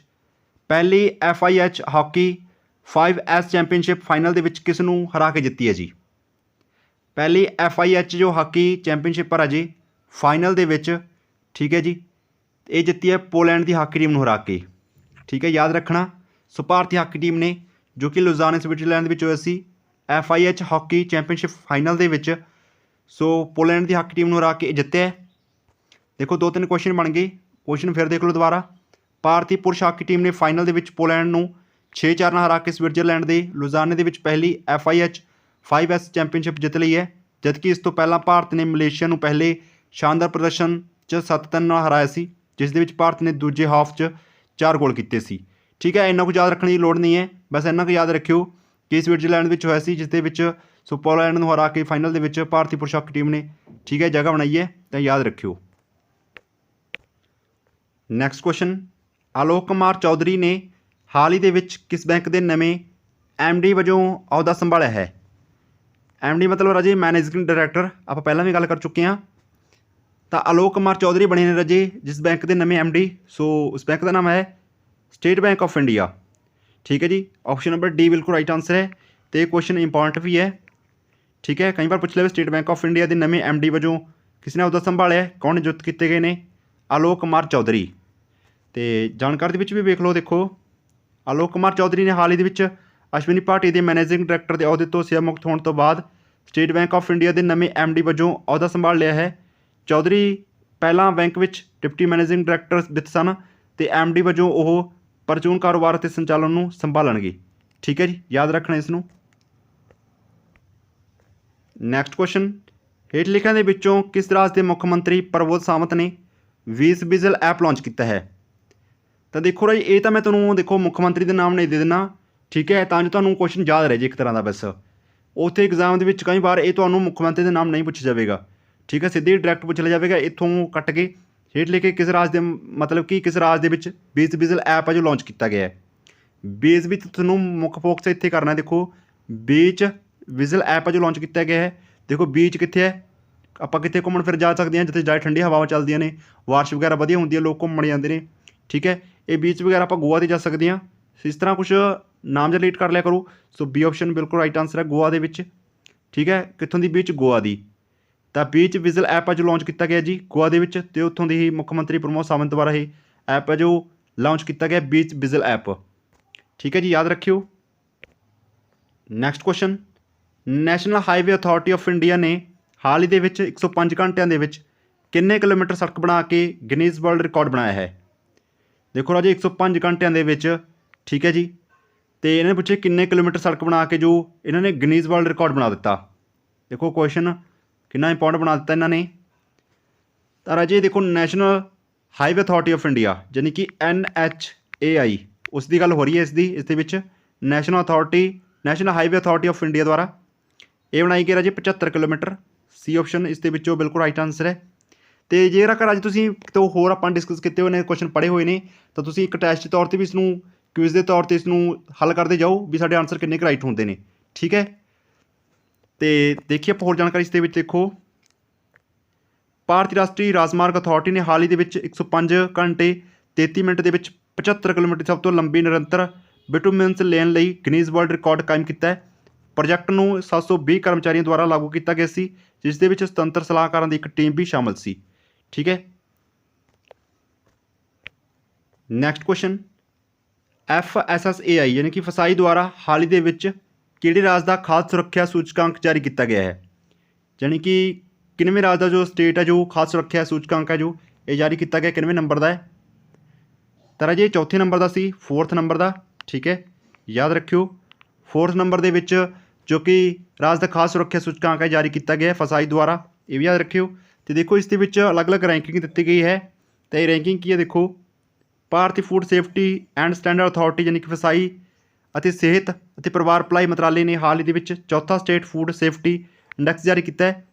ਪਹਿਲੀ FIH hockey 5S championship final ਦੇ ਵਿੱਚ ਕਿਸ ਨੂੰ ਹਰਾ ਕੇ ਜਿੱਤੀ ਹੈ ਜੀ? ਪਹਿਲੀ FIH ਜੋ ਹਾਕੀ ਚੈਂਪੀਅਨਸ਼ਿਪ ਹੈ ਜੀ ਫਾਈਨਲ ਦੇ ਵਿੱਚ, ਠੀਕ ਹੈ ਜੀ, ਇਹ ਜਿੱਤੀ ਹੈ ਪੋਲੈਂਡ ਦੀ ਹਾਕੀ ਟੀਮ ਨੂੰ ਹਰਾ ਕੇ। ਠੀਕ ਹੈ, ਯਾਦ ਰੱਖਣਾ। ਸੋ ਭਾਰਤੀ ਹਾਕੀ ਟੀਮ ਨੇ ਜੋ ਕਿ ਲੁਜ਼ਾਨੇ ਸਵਿਟਜ਼ਰਲੈਂਡ ਦੇ ਵਿੱਚ ਹੋਇਆ ਸੀ FIH ਹਾਕੀ ਚੈਂਪੀਅਨਸ਼ਿਪ ਫਾਈਨਲ ਦੇ ਵਿੱਚ, ਸੋ ਪੋਲੈਂਡ ਦੀ ਹਾਕੀ ਟੀਮ ਨੂੰ ਹਰਾ ਕੇ ਜਿੱਤਿਆ। ਦੇਖੋ 2-3 ਕੁਐਸਚਨ ਬਣ ਗਏ। ਕੁਐਸਚਨ ਫਿਰ ਦੇਖ ਲਓ ਦੁਬਾਰਾ। ਭਾਰਤੀ ਪੁਰਸ਼ ਹਾਕੀ ਟੀਮ ਨੇ ਫਾਈਨਲ ਦੇ ਵਿੱਚ ਪੋਲੈਂਡ ਨੂੰ 6-4 ਨਾਲ ਹਰਾ ਕੇ ਸਵਿਟਜ਼ਰਲੈਂਡ ਦੇ ਲੁਜ਼ਾਨੇ ਦੇ ਵਿੱਚ ਪਹਿਲੀ FIH 5S ਚੈਂਪੀਅਨਸ਼ਿਪ ਜਿੱਤ ਲਈ ਹੈ, ਜਦਕਿ ਇਸ ਤੋਂ ਪਹਿਲਾਂ ਭਾਰਤ ਨੇ ਮਲੇਸ਼ੀਆ ਨੂੰ ਪਹਿਲੇ ਸ਼ਾਨਦਾਰ ਪ੍ਰਦਰਸ਼ਨ 'ਚ 7-3 ਨਾਲ ਹਰਾਇਆ ਸੀ, ਜਿਸ ਦੇ ਵਿੱਚ ਭਾਰਤ ਨੇ ਦੂਜੇ ਹਾਫ 'ਚ 4 ਗੋਲ ਕੀਤੇ ਸੀ। ਠੀਕ ਹੈ, ਇੰਨਾ ਕੁ ਯਾਦ ਰੱਖਣ ਦੀ ਲੋੜ ਨਹੀਂ ਹੈ, ਬਸ ਇੰਨਾ ਕੁ ਯਾਦ ਰੱਖਿਓ ਕਿ ਸਵਿਟਜ਼ਰਲੈਂਡ ਵਿੱਚ ਹੋਇਆ ਸੀ, ਜਿਸ ਦੇ ਵਿੱਚ ਸੋ ਪੋਲੈਂਡ ਨੂੰ ਹਰਾ ਕੇ ਫਾਈਨਲ ਦੇ ਵਿੱਚ ਭਾਰਤੀ ਪੁਰਸ਼ ਹਾਕੀ ਟੀਮ ਨੇ, ਠੀਕ ਹੈ, ਜਗ੍ਹਾ ਬਣਾਈ ਹੈ, ਤਾਂ ਯਾਦ ਰੱਖਿਓ। ਨੈਕਸਟ ਕੁਐਸਚਨ, ਆਲੋਕ ਕੁਮਾਰ ਚੌਧਰੀ ਨੇ ਹਾਲ ਹੀ ਦੇ ਵਿੱਚ ਕਿਸ ਬੈਂਕ ਦੇ ਨਵੇਂ MD ਵਜੋਂ ਅਹੁਦਾ ਸੰਭਾਲਿਆ ਹੈ? MD ਮਤਲਬ ਰਾਜੇ ਮੈਨੇਜਿੰਗ ਡਾਇਰੈਕਟਰ, ਆਪਾਂ ਪਹਿਲਾਂ ਵੀ ਗੱਲ ਕਰ ਚੁੱਕੇ ਹਾਂ। ਤਾਂ ਆਲੋਕ ਕੁਮਾਰ ਚੌਧਰੀ ਬਣੇ ਨੇ ਰਾਜੇ ਜਿਸ ਬੈਂਕ ਦੇ ਨਵੇਂ MD। ਸੋ ਉਸ ਬੈਂਕ ਦਾ ਨਾਮ ਹੈ ਸਟੇਟ ਬੈਂਕ ਆਫ ਇੰਡੀਆ। ਠੀਕ ਹੈ ਜੀ, ਆਪਸ਼ਨ ਨੰਬਰ D ਬਿਲਕੁਲ ਰਾਈਟ ਆਨਸਰ ਹੈ, ਅਤੇ ਇਹ ਕੁਐਸਚਨ ਇੰਪੋਰਟੈਂਟ ਵੀ ਹੈ। ਠੀਕ ਹੈ, ਕਈ ਵਾਰ ਪੁੱਛ ਲਿਆ ਸਟੇਟ ਬੈਂਕ ਆਫ ਇੰਡੀਆ ਦੇ ਨਵੇਂ MD ਵਜੋਂ ਕਿਸ ਨੇ ਅਹੁਦਾ ਸੰਭਾਲਿਆ, ਕੌਣ ਨਿਯੁਕਤ ਕੀਤੇ ਗਏ ਨੇ? ਆਲੋਕ ਕੁਮਾਰ ਚੌਧਰੀ। ਅਤੇ ਜਾਣਕਾਰੀ ਦੇ ਵਿੱਚ ਵੀ ਵੇਖ ਲਓ। ਦੇਖੋ ਆਲੋਕ ਕੁਮਾਰ ਚੌਧਰੀ ਨੇ ਹਾਲ ਹੀ ਦੇ ਵਿੱਚ ਅਸ਼ਵਨੀ ਭਾਟੀ ਦੇ ਮੈਨੇਜਿੰਗ ਡਾਇਰੈਕਟਰ ਦੇ ਅਹੁਦੇ ਤੋਂ ਸੇਵਾ ਮੁਕਤ ਹੋਣ ਤੋਂ ਬਾਅਦ ਸਟੇਟ ਬੈਂਕ ਆਫ ਇੰਡੀਆ ਦੇ ਨਵੇਂ MD ਵਜੋਂ ਅਹੁਦਾ ਸੰਭਾਲ ਲਿਆ ਹੈ। ਚੌਧਰੀ ਪਹਿਲਾਂ ਬੈਂਕ ਵਿੱਚ ਡਿਪਟੀ ਮੈਨੇਜਿੰਗ ਡਾਇਰੈਕਟਰ ਵਿੱਤ ਸਨ, ਅਤੇ MD ਵਜੋਂ ਉਹ ਪਰਚੂਨ ਕਾਰੋਬਾਰ ਅਤੇ ਸੰਚਾਲਨ ਨੂੰ ਸੰਭਾਲਣਗੇ। ਠੀਕ ਹੈ ਜੀ, ਯਾਦ ਰੱਖਣਾ ਇਸ ਨੂੰ। ਨੈਕਸਟ ਕੁਐਸਚਨ, ਹੇਠ ਲਿਖਿਆਂ ਦੇ ਵਿੱਚੋਂ ਕਿਸ ਰਾਜ ਦੇ ਮੁੱਖ ਮੰਤਰੀ ਪ੍ਰਬੋਧ ਸਾਵੰਤ ਨੇ ਵੀਜ਼ਲ ਐਪ ਲਾਂਚ ਕੀਤਾ ਹੈ? ਤਾਂ ਦੇਖੋ ਰਾਜੀ, ਇਹ ਤਾਂ ਮੈਂ ਤੁਹਾਨੂੰ ਦੇਖੋ ਮੁੱਖ ਮੰਤਰੀ ਦੇ ਨਾਮ ਨਹੀਂ ਦੇ ਦਿੰਦਾ, ਠੀਕ ਹੈ, ਤਾਂ ਜੋ ਤੁਹਾਨੂੰ ਕੁਐਸਚਨ ਯਾਦ ਰਹੇ ਜੀ ਇੱਕ ਤਰ੍ਹਾਂ ਦਾ। ਬਸ ਉੱਥੇ ਐਗਜ਼ਾਮ ਦੇ ਵਿੱਚ ਕਈ ਵਾਰ ਇਹ ਤੁਹਾਨੂੰ ਮੁੱਖ ਮੰਤਰੀ ਦੇ ਨਾਮ ਨਹੀਂ ਪੁੱਛਿਆ ਜਾਵੇਗਾ। ਠੀਕ ਹੈ, ਸਿੱਧੀ ਡਾਇਰੈਕਟ ਪੁੱਛ ਲਿਆ ਜਾਵੇਗਾ ਇੱਥੋਂ ਕੱਟ ਕੇ ਹੇਠ ਲਿਖੇ ਕਿਸ ਰਾਜ ਦੇ ਮਤਲਬ ਕਿ ਕਿਸ ਰਾਜ ਦੇ ਵਿੱਚ ਵੀਜ਼ਲ ਐਪ ਹੈ ਜੋ ਲਾਂਚ ਕੀਤਾ ਗਿਆ ਹੈ। ਬੀਜ ਵੀ ਤੁਹਾਨੂੰ ਮੁੱਖ ਫੋਕਸ ਇੱਥੇ ਕਰਨਾ। ਦੇਖੋ ਵੀਜ਼ਲ ਐਪ ਹੈ ਜੋ ਲਾਂਚ ਕੀਤਾ ਗਿਆ ਹੈ। ਦੇਖੋ ਬੀਚ ਕਿੱਥੇ ਹੈ, ਆਪਾਂ ਕਿੱਥੇ ਘੁੰਮਣ ਫਿਰ ਜਾ ਸਕਦੇ ਹਾਂ ਜਿੱਥੇ ਜ਼ਿਆਦਾ ਠੰਡੀ ਹਵਾਵਾਂ ਚੱਲਦੀਆਂ ਨੇ, ਬਾਰਿਸ਼ ਵਗੈਰਾ ਵਧੀਆ ਹੁੰਦੀ ਹੈ, ਲੋਕ ਘੁੰਮਣ ਜਾਂਦੇ ਨੇ। ਠੀਕ ਹੈ, ਇਹ ਬੀਚ ਵਗੈਰਾ ਆਪਾਂ ਗੋਆ 'ਤੇ ਜਾ ਸਕਦੇ ਹਾਂ। ਇਸ ਤਰ੍ਹਾਂ ਕੁਛ ਨਾਮ ਰਿਲੇਟ ਕਰ ਲਿਆ ਕਰੋ। ਸੋ B ਆਪਸ਼ਨ ਬਿਲਕੁਲ ਰਾਈਟ ਆਨਸਰ ਹੈ, ਗੋਆ ਦੇ ਵਿੱਚ। ਠੀਕ ਹੈ, ਕਿੱਥੋਂ ਦੀ ਬੀਚ? ਗੋਆ ਦੀ। ਤਾਂ ਵੀਜ਼ਲ ਐਪ ਹੈ ਜੋ ਲਾਂਚ ਕੀਤਾ ਗਿਆ ਜੀ ਗੋਆ ਦੇ ਵਿੱਚ, ਅਤੇ ਉੱਥੋਂ ਦੀ ਹੀ ਮੁੱਖ ਮੰਤਰੀ ਪ੍ਰਮੋਦ ਸਾਵੰਤ ਦੁਆਰਾ ਇਹ ਐਪ ਹੈ ਜੋ ਲਾਂਚ ਕੀਤਾ ਗਿਆ ਵੀਜ਼ਲ ਐਪ। ਠੀਕ ਹੈ ਜੀ, ਯਾਦ ਰੱਖਿਓ। Next question, national highway authority of India ਨੇ ਹਾਲ ਹੀ ਦੇ ਵਿੱਚ 105 ਘੰਟਿਆਂ ਦੇ ਵਿੱਚ ਕਿੰਨੇ ਕਿਲੋਮੀਟਰ ਸੜਕ ਬਣਾ ਕੇ ਗਿਨੀਜ਼ ਵਰਲਡ ਰਿਕਾਰਡ ਬਣਾਇਆ ਹੈ? ਦੇਖੋ ਰਾਜੇ 105 ਘੰਟਿਆਂ ਦੇ ਵਿੱਚ, ਠੀਕ ਹੈ ਜੀ, ਅਤੇ ਇਹਨਾਂ ਨੇ ਪੁੱਛੇ ਕਿੰਨੇ ਕਿਲੋਮੀਟਰ ਸੜਕ ਬਣਾ ਕੇ ਜੋ ਇਹਨਾਂ ਨੇ ਗਿਨੀਜ਼ ਵਰਲਡ ਰਿਕਾਰਡ ਬਣਾ ਦਿੱਤਾ। ਦੇਖੋ ਕੁਐਸਚਨ ਕਿੰਨਾ ਇੰਪੋਰਟੈਂਟ ਬਣਾ ਦਿੱਤਾ ਇਹਨਾਂ ਨੇ। ਤਾਂ ਰਾਜੇ ਦੇਖੋ national highway authority of India ਯਾਨੀ ਕਿ NHAI, ਉਸ ਦੀ ਗੱਲ ਹੋ ਰਹੀ ਹੈ ਇਸ ਦੇ ਵਿੱਚ national highway authority of India ਦੁਆਰਾ ਇਹ ਬਣਾਈ ਗਈ ਰਾਜੇ 75 ਕਿਲੋਮੀਟਰ। C ਆਪਸ਼ਨ ਇਸ ਦੇ ਵਿੱਚੋਂ ਬਿਲਕੁਲ ਰਾਈਟ ਆਨਸਰ ਹੈ। ਤੇ ਜੇਕਰ ਅੱਜ ਤੁਸੀਂ ਕਿਤੋਂ ਹੋਰ ਆਪਾਂ ਡਿਸਕਸ ਕੀਤੇ ਹੋਏ ਨੇ ਕੁਐਸਚਨ ਪੜ੍ਹੇ ਹੋਏ ਨੇ ਤਾਂ ਤੁਸੀਂ ਇੱਕ ਟੈਸਟ ਦੇ ਤੌਰ 'ਤੇ ਵੀ ਇਸ ਨੂੰ क्विज ਦੇ ਤੌਰ 'ਤੇ ਇਸ ਨੂੰ ਹੱਲ ਕਰਦੇ ਜਾਓ ਵੀ ਸਾਡੇ ਆਨਸਰ ਕਿੰਨੇ ਕੁ ਰਾਈਟ ਹੁੰਦੇ ਨੇ। ਠੀਕ ਹੈ, ਤੇ ਦੇਖੀਏ ਆਪਾਂ ਹੋਰ ਜਾਣਕਾਰੀ ਇਸ ਦੇ ਵਿੱਚ। ਦੇਖੋ, ਭਾਰਤੀ ਰਾਸ਼ਟਰੀ ਰਾਜਮਾਰਗ ਅਥਾਰਟੀ ਨੇ ਹਾਲ ਹੀ ਦੇ ਵਿੱਚ 105 ਘੰਟੇ 33 ਮਿੰਟ ਦੇ ਵਿੱਚ 75 ਕਿਲੋਮੀਟਰ ਸਭ ਤੋਂ ਲੰਬੀ ਨਿਰੰਤਰ ਬਿਟੂਮਿਨਸ ਲੇਨ ਲਈ ਗਿਨੀਜ਼ ਵਰਲਡ ਰਿਕਾਰਡ ਕਾਇਮ ਕੀਤਾ ਹੈ। ਪ੍ਰੋਜੈਕਟ ਨੂੰ 720 ਕਰਮਚਾਰੀਆਂ ਦੁਆਰਾ ਲਾਗੂ ਕੀਤਾ ਗਿਆ ਸੀ, ਜਿਸ ਦੇ ਵਿੱਚ ਸੁਤੰਤਰ ਸਲਾਹਕਾਰਾਂ ਦੀ ਇੱਕ ਟੀਮ ਵੀ ਸ਼ਾਮਲ ਸੀ। ਠੀਕ ਹੈ, ਨੈਕਸਟ ਕੁਐਸਚਨ, FSSAI ਯਾਨੀ ਕਿ ਫਸਾਈ ਦੁਆਰਾ ਹਾਲ ਹੀ ਦੇ ਵਿੱਚ ਕਿਹੜੇ ਰਾਜ ਦਾ ਖਾਦ ਸੁਰੱਖਿਆ ਸੂਚਕਾਂਕ ਜਾਰੀ ਕੀਤਾ ਗਿਆ ਹੈ? ਯਾਨੀ ਕਿ ਕਿੰਨਵੇਂ ਰਾਜ ਦਾ ਜੋ ਸਟੇਟ ਹੈ ਜੋ ਖਾਦ ਸੁਰੱਖਿਆ ਸੂਚਕਾਂਕ ਹੈ ਜੋ ਇਹ ਜਾਰੀ ਕੀਤਾ ਗਿਆ, ਕਿੰਨਵੇਂ ਨੰਬਰ ਦਾ ਹੈ? ਤਾਂ ਰਾਜੇ ਚੌਥੇ ਨੰਬਰ ਦਾ ਸੀ, 4th ਨੰਬਰ ਦਾ। ਠੀਕ ਹੈ, ਯਾਦ ਰੱਖਿਓ 4th ਨੰਬਰ ਦੇ ਵਿੱਚ ਜੋ ਕਿ ਰਾਜ ਦਾ ਖਾਦ ਸੁਰੱਖਿਆ ਸੂਚਕਾਂਕ ਹੈ ਜਾਰੀ ਕੀਤਾ ਗਿਆ ਫਸਾਈ ਦੁਆਰਾ, ਇਹ ਵੀ ਯਾਦ ਰੱਖਿਓ। ਤੇ ਦੇਖੋ ਇਸ ਦੇ ਵਿੱਚ ਅਲੱਗ-ਅਲੱਗ ਰੈਂਕਿੰਗ ਦਿੱਤੀ ਗਈ ਹੈ, ਤੇ ਇਹ ਰੈਂਕਿੰਗ ਕੀ ਹੈ? ਦੇਖੋ, ਭਾਰਤੀ food safety and standard authority ਯਾਨੀ ਕਿ ਫਸਾਈ ਅਤੇ ਸਿਹਤ ਅਤੇ ਪਰਿਵਾਰ ਭਲਾਈ ਮੰਤਰਾਲੇ ਨੇ ਹਾਲ ਹੀ ਦੇ ਵਿੱਚ ਚੌਥਾ ਸਟੇਟ ਫੂਡ ਸੇਫਟੀ ਇੰਡੈਕਸ ਜਾਰੀ ਕੀਤਾ ਹੈ।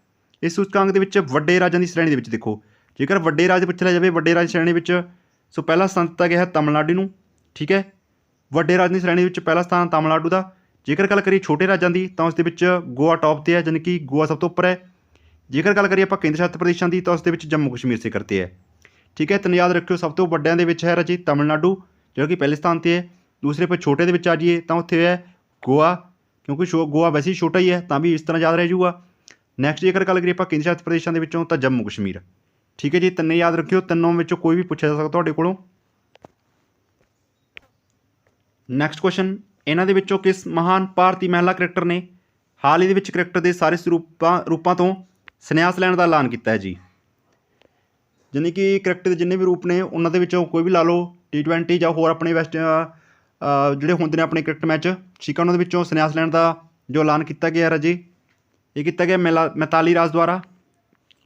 ਇਸ ਸੂਚਕਾਂਕ ਦੇ ਵਿੱਚ ਵੱਡੇ ਰਾਜਾਂ ਦੀ ਸ਼੍ਰੇਣੀ ਦੇ ਵਿੱਚ ਦੇਖੋ, ਜੇਕਰ ਵੱਡੇ ਰਾਜ ਪੁੱਛਿਆ ਜਾਵੇ, ਵੱਡੇ ਰਾਜ ਸ਼੍ਰੇਣੀ ਵਿੱਚ ਸੋ ਪਹਿਲਾ ਸਥਾਨ ਦਿੱਤਾ ਗਿਆ ਹੈ ਤਮਿਲਨਾਡੂ ਨੂੰ। ਠੀਕ ਹੈ, ਵੱਡੇ ਰਾਜ ਦੀ ਸ਼੍ਰੇਣੀ ਵਿੱਚ ਪਹਿਲਾ ਸਥਾਨ ਤਮਿਲਨਾਡੂ ਦਾ। ਜੇਕਰ ਗੱਲ ਕਰੀਏ ਛੋਟੇ ਰਾਜਾਂ ਦੀ ਤਾਂ ਉਸ ਦੇ ਵਿੱਚ ਗੋਆ ਟੌਪ 'ਤੇ ਹੈ, ਯਾਨੀ ਕਿ ਗੋਆ ਸਭ ਤੋਂ ਉੱਪਰ ਹੈ। ਜੇਕਰ ਗੱਲ ਕਰੀਏ ਆਪਾਂ ਕੇਂਦਰ ਸ਼ਾਸਿਤ ਪ੍ਰਦੇਸ਼ਾਂ ਦੀ ਤਾਂ ਉਸ ਦੇ ਵਿੱਚ ਜੰਮੂ ਕਸ਼ਮੀਰ ਸਿਖਰ 'ਤੇ ਹੈ। ਠੀਕ ਹੈ, ਤਾਂ ਯਾਦ ਰੱਖਿਓ ਸਭ ਤੋਂ ਵੱਡਿਆਂ ਦੇ ਵਿੱਚ ਹੈ ਰਾਜੀ ਤਮਿਲਨਾਡੂ, ਜੋ ਕਿ ਪਹਿਲੇ ਸਥਾਨ 'ਤੇ ਹੈ। ਦੂਸਰੇ ਪਰ ਛੋਟੇ ਦੇ ਵਿੱਚ ਆ ਜਾਈਏ ਤਾਂ ਉੱਥੇ ਹੈ ਗੋਆ, ਕਿਉਂਕਿ ਗੋਆ ਵੈਸੇ ਹੀ ਛੋਟਾ ਹੀ ਹੈ, ਤਾਂ ਵੀ ਇਸ ਤਰ੍ਹਾਂ ਯਾਦ ਰਹਿ ਜਾਊਗਾ। ਨੈਕਸਟ ਜੇਕਰ ਗੱਲ ਕਰੀਏ ਆਪਾਂ ਕੇਂਦਰ ਸ਼ਾਸਿਤ ਪ੍ਰਦੇਸ਼ਾਂ ਦੇ ਵਿੱਚੋਂ ਤਾਂ ਜੰਮੂ ਕਸ਼ਮੀਰ। ਠੀਕ ਹੈ ਜੀ, ਤਿੰਨੇ ਯਾਦ ਰੱਖਿਓ, ਤਿੰਨੋਂ ਵਿੱਚੋਂ ਕੋਈ ਵੀ ਪੁੱਛਿਆ ਜਾ ਸਕਦਾ ਤੁਹਾਡੇ ਕੋਲੋਂ। ਨੈਕਸਟ ਕੁਐਸਚਨ, ਇਹਨਾਂ ਦੇ ਵਿੱਚੋਂ ਕਿਸ ਮਹਾਨ ਭਾਰਤੀ ਮਹਿਲਾ ਕ੍ਰਿਕਟਰ ਨੇ ਹਾਲ ਹੀ ਦੇ ਵਿੱਚ ਕ੍ਰਿਕਟ ਦੇ ਸਾਰੇ ਰੂਪਾਂ ਤੋਂ ਸੰਨਿਆਸ ਲੈਣ ਦਾ ਐਲਾਨ ਕੀਤਾ ਹੈ ਜੀ? ਯਾਨੀ ਕਿ ਕ੍ਰਿਕਟ ਦੇ ਜਿੰਨੇ ਵੀ ਰੂਪ ਨੇ ਉਹਨਾਂ ਦੇ ਵਿੱਚੋਂ ਕੋਈ ਵੀ ਲਾ ਲਓ, T20 ਜਾਂ ਹੋਰ ਆਪਣੇ ਜਿਹੜੇ ਹੁੰਦੇ ਨੇ ਆਪਣੇ ਕ੍ਰਿਕਟ ਮੈਚ, ਠੀਕ ਹੈ, ਉਹਨਾਂ ਦੇ ਵਿੱਚੋਂ ਸੰਨਿਆਸ ਲੈਣ ਦਾ ਜੋ ਐਲਾਨ ਕੀਤਾ ਗਿਆ ਰਾਜੇ, ਇਹ ਕੀਤਾ ਗਿਆ ਮਿਤਾਲੀ ਰਾਜ ਦੁਆਰਾ।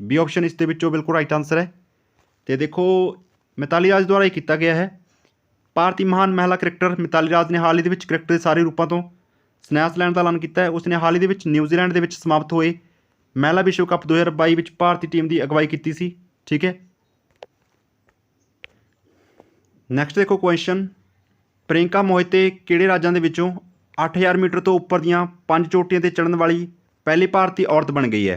ਬੀ ਆਪਸ਼ਨ ਇਸ ਦੇ ਵਿੱਚੋਂ ਬਿਲਕੁਲ ਰਾਈਟ ਆਨਸਰ ਹੈ। ਤੇ ਦੇਖੋ, ਮਿਤਾਲੀ ਰਾਜ ਦੁਆਰਾ ਇਹ ਕੀਤਾ ਗਿਆ ਹੈ। ਭਾਰਤੀ ਮਹਾਨ ਮਹਿਲਾ ਕ੍ਰਿਕਟਰ ਮਿਤਾਲੀ ਰਾਜ ਨੇ ਹਾਲ ਹੀ ਦੇ ਵਿੱਚ ਕ੍ਰਿਕਟ ਦੇ ਸਾਰੇ ਰੂਪਾਂ ਤੋਂ ਸੰਨਿਆਸ ਲੈਣ ਦਾ ਐਲਾਨ ਕੀਤਾ ਹੈ। ਉਸਨੇ ਹਾਲ ਹੀ ਦੇ ਵਿੱਚ ਨਿਊਜ਼ੀਲੈਂਡ ਦੇ ਵਿੱਚ ਸਮਾਪਤ ਹੋਏ ਮਹਿਲਾ ਵਿਸ਼ਵ ਕੱਪ 2022 ਵਿੱਚ ਭਾਰਤੀ ਟੀਮ ਦੀ ਅਗਵਾਈ ਕੀਤੀ ਸੀ। ਠੀਕ ਹੈ, ਨੈਕਸਟ ਦੇਖੋ ਕੁਐਸਚਨ, ਪ੍ਰਿਯੰਕਾ ਮੋਹਿਤੇ ਕਿਹੜੇ ਰਾਜਾਂ ਦੇ ਵਿੱਚੋਂ 8000 ਮੀਟਰ ਤੋਂ ਉੱਪਰ ਦੀਆਂ 5 ਚੋਟੀਆਂ 'ਤੇ ਚੜ੍ਹਨ ਵਾਲੀ ਪਹਿਲੀ ਭਾਰਤੀ ਔਰਤ ਬਣ ਗਈ ਹੈ?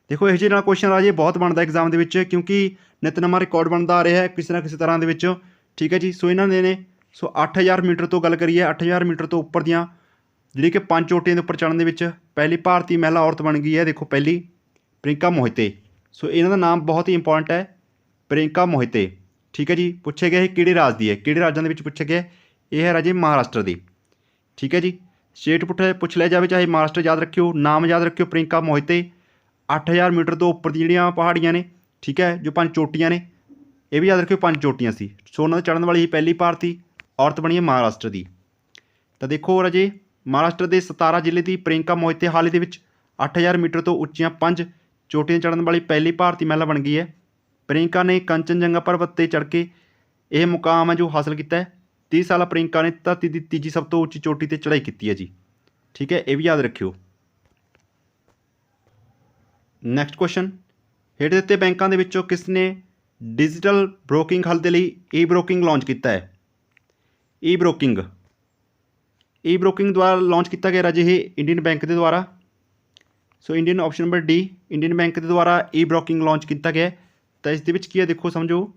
ਦੇਖੋ, ਇਹੋ ਜਿਹੇ ਨਾਲ ਕੁਐਸਚਨ ਰਾਜੇ ਬਹੁਤ ਬਣਦਾ ਐਗਜ਼ਾਮ ਦੇ ਵਿੱਚ, ਕਿਉਂਕਿ ਨਿਤ ਨਵਾਂ ਰਿਕਾਰਡ ਬਣਦਾ ਆ ਰਿਹਾ ਹੈ ਕਿਸੇ ਨਾ ਕਿਸੇ ਤਰ੍ਹਾਂ ਦੇ ਵਿੱਚ। ਠੀਕ ਹੈ ਜੀ, ਸੋ ਇਹਨਾਂ ਦੇ ਨੇ 8000 ਮੀਟਰ ਤੋਂ ਗੱਲ ਕਰੀਏ, 8000 ਮੀਟਰ ਤੋਂ ਉੱਪਰ ਦੀਆਂ ਜਿਹੜੀ ਕਿ 5 ਚੋਟੀਆਂ ਦੇ ਉੱਪਰ ਚੜ੍ਹਨ ਦੇ ਵਿੱਚ ਪਹਿਲੀ ਭਾਰਤੀ ਮਹਿਲਾ ਔਰਤ ਬਣ ਗਈ ਹੈ। ਦੇਖੋ, ਪਹਿਲੀ ਪ੍ਰਿਯੰਕਾ ਮੋਹਿਤੇ। ਸੋ ਇਹਨਾਂ ਦਾ ਨਾਮ ਬਹੁਤ ਹੀ ਇੰਪੋਰਟੈਂਟ ਹੈ, ਪ੍ਰਿਯੰਕਾ ਮੋਹਿਤੇ। ਠੀਕ ਹੈ ਜੀ, ਪੁੱਛਿਆ ਗਿਆ ਇਹ ਕਿਹੜੇ ਰਾਜ ਦੀ ਹੈ, ਕਿਹੜੇ ਰਾਜਾਂ ਦੇ ਵਿੱਚ ਪੁੱਛਿਆ ਗਿਆ? ਇਹ ਹੈ ਰਾਜੇ ਮਹਾਰਾਸ਼ਟਰ ਦੀ। ਠੀਕ ਹੈ ਜੀ, ਸਟੇਟ ਪੁੱਛ ਲਿਆ ਜਾਵੇ ਚਾਹੇ ਮਹਾਰਾਸ਼ਟਰ, ਯਾਦ ਰੱਖਿਓ, ਨਾਮ ਯਾਦ ਰੱਖਿਓ ਪ੍ਰਿਯੰਕਾ ਮੋਹਿਤੇ। 8000 ਮੀਟਰ ਤੋਂ ਉੱਪਰ ਦੀ ਜਿਹੜੀਆਂ ਪਹਾੜੀਆਂ ਨੇ, ਠੀਕ ਹੈ, ਜੋ 5 ਚੋਟੀਆਂ ਨੇ, ਇਹ ਵੀ ਯਾਦ ਰੱਖਿਓ 5 ਚੋਟੀਆਂ ਸੀ। ਸੋ ਉਹਨਾਂ 'ਤੇ ਚੜ੍ਹਨ ਵਾਲੀ ਹੀ ਪਹਿਲੀ ਭਾਰਤੀ ਔਰਤ ਬਣੀ ਹੈ ਮਹਾਰਾਸ਼ਟਰ ਦੀ। ਤਾਂ ਦੇਖੋ ਰਾਜੇ, ਮਹਾਰਾਸ਼ਟਰ ਦੇ ਸਤਾਰਾ ਜ਼ਿਲ੍ਹੇ ਦੀ ਪ੍ਰਿਯੰਕਾ ਮੋਹਿਤੇ ਹਾਲ ਹੀ ਦੇ ਵਿੱਚ 8000 ਮੀਟਰ ਤੋਂ ਉੱਚੀਆਂ 5 ਚੋਟੀਆਂ ਚੜ੍ਹਨ ਵਾਲੀ ਪਹਿਲੀ ਭਾਰਤੀ ਮਹਿਲਾ ਬਣ ਗਈ ਹੈ। ਪ੍ਰਿਯੰਕਾ ਨੇ ਕੰਚਨਜੰਗਾ ਪਰਬਤ 'ਤੇ ਚੜ੍ਹ ਕੇ ਇਹ ਮੁਕਾਮ ਹੈ ਜੋ ਹਾਸਲ ਕੀਤਾ ਹੈ। 30 ਸਾਲਾ ਪ੍ਰਿਯੰਕਾ ਨੇ ਧਰਤੀ ਦੀ ਤੀਜੀ ਸਭ ਤੋਂ ਉੱਚੀ ਚੋਟੀ 'ਤੇ ਚੜ੍ਹਾਈ ਕੀਤੀ ਹੈ ਜੀ। ਠੀਕ ਹੈ, ਇਹ ਵੀ ਯਾਦ ਰੱਖਿਓ। ਨੈਕਸਟ ਕੁਐਸਚਨ, ਹੇਠ ਦਿੱਤੇ ਬੈਂਕਾਂ ਦੇ ਵਿੱਚੋਂ ਕਿਸ ਨੇ ਡਿਜੀਟਲ ਬ੍ਰੋਕਿੰਗ ਹੱਲ ਦੇ ਲਈ ਬ੍ਰੋਕਿੰਗ ਲਾਂਚ ਕੀਤਾ ਹੈ? ਬ੍ਰੋਕਿੰਗ ਦੁਆਰਾ ਲਾਂਚ ਕੀਤਾ ਗਿਆ ਰਾਜੇ ਇਹ ਇੰਡੀਅਨ ਬੈਂਕ ਦੇ ਦੁਆਰਾ। So Indian option number D, Indian bank ਦੇ ਦੁਆਰਾ ਬ੍ਰੋਕਿੰਗ ਲਾਂਚ ਕੀਤਾ ਗਿਆ। ਤਾਂ ਇਸ ਦੇ ਵਿੱਚ ਕੀ ਹੈ ਦੇਖੋ ਸਮਝੋ,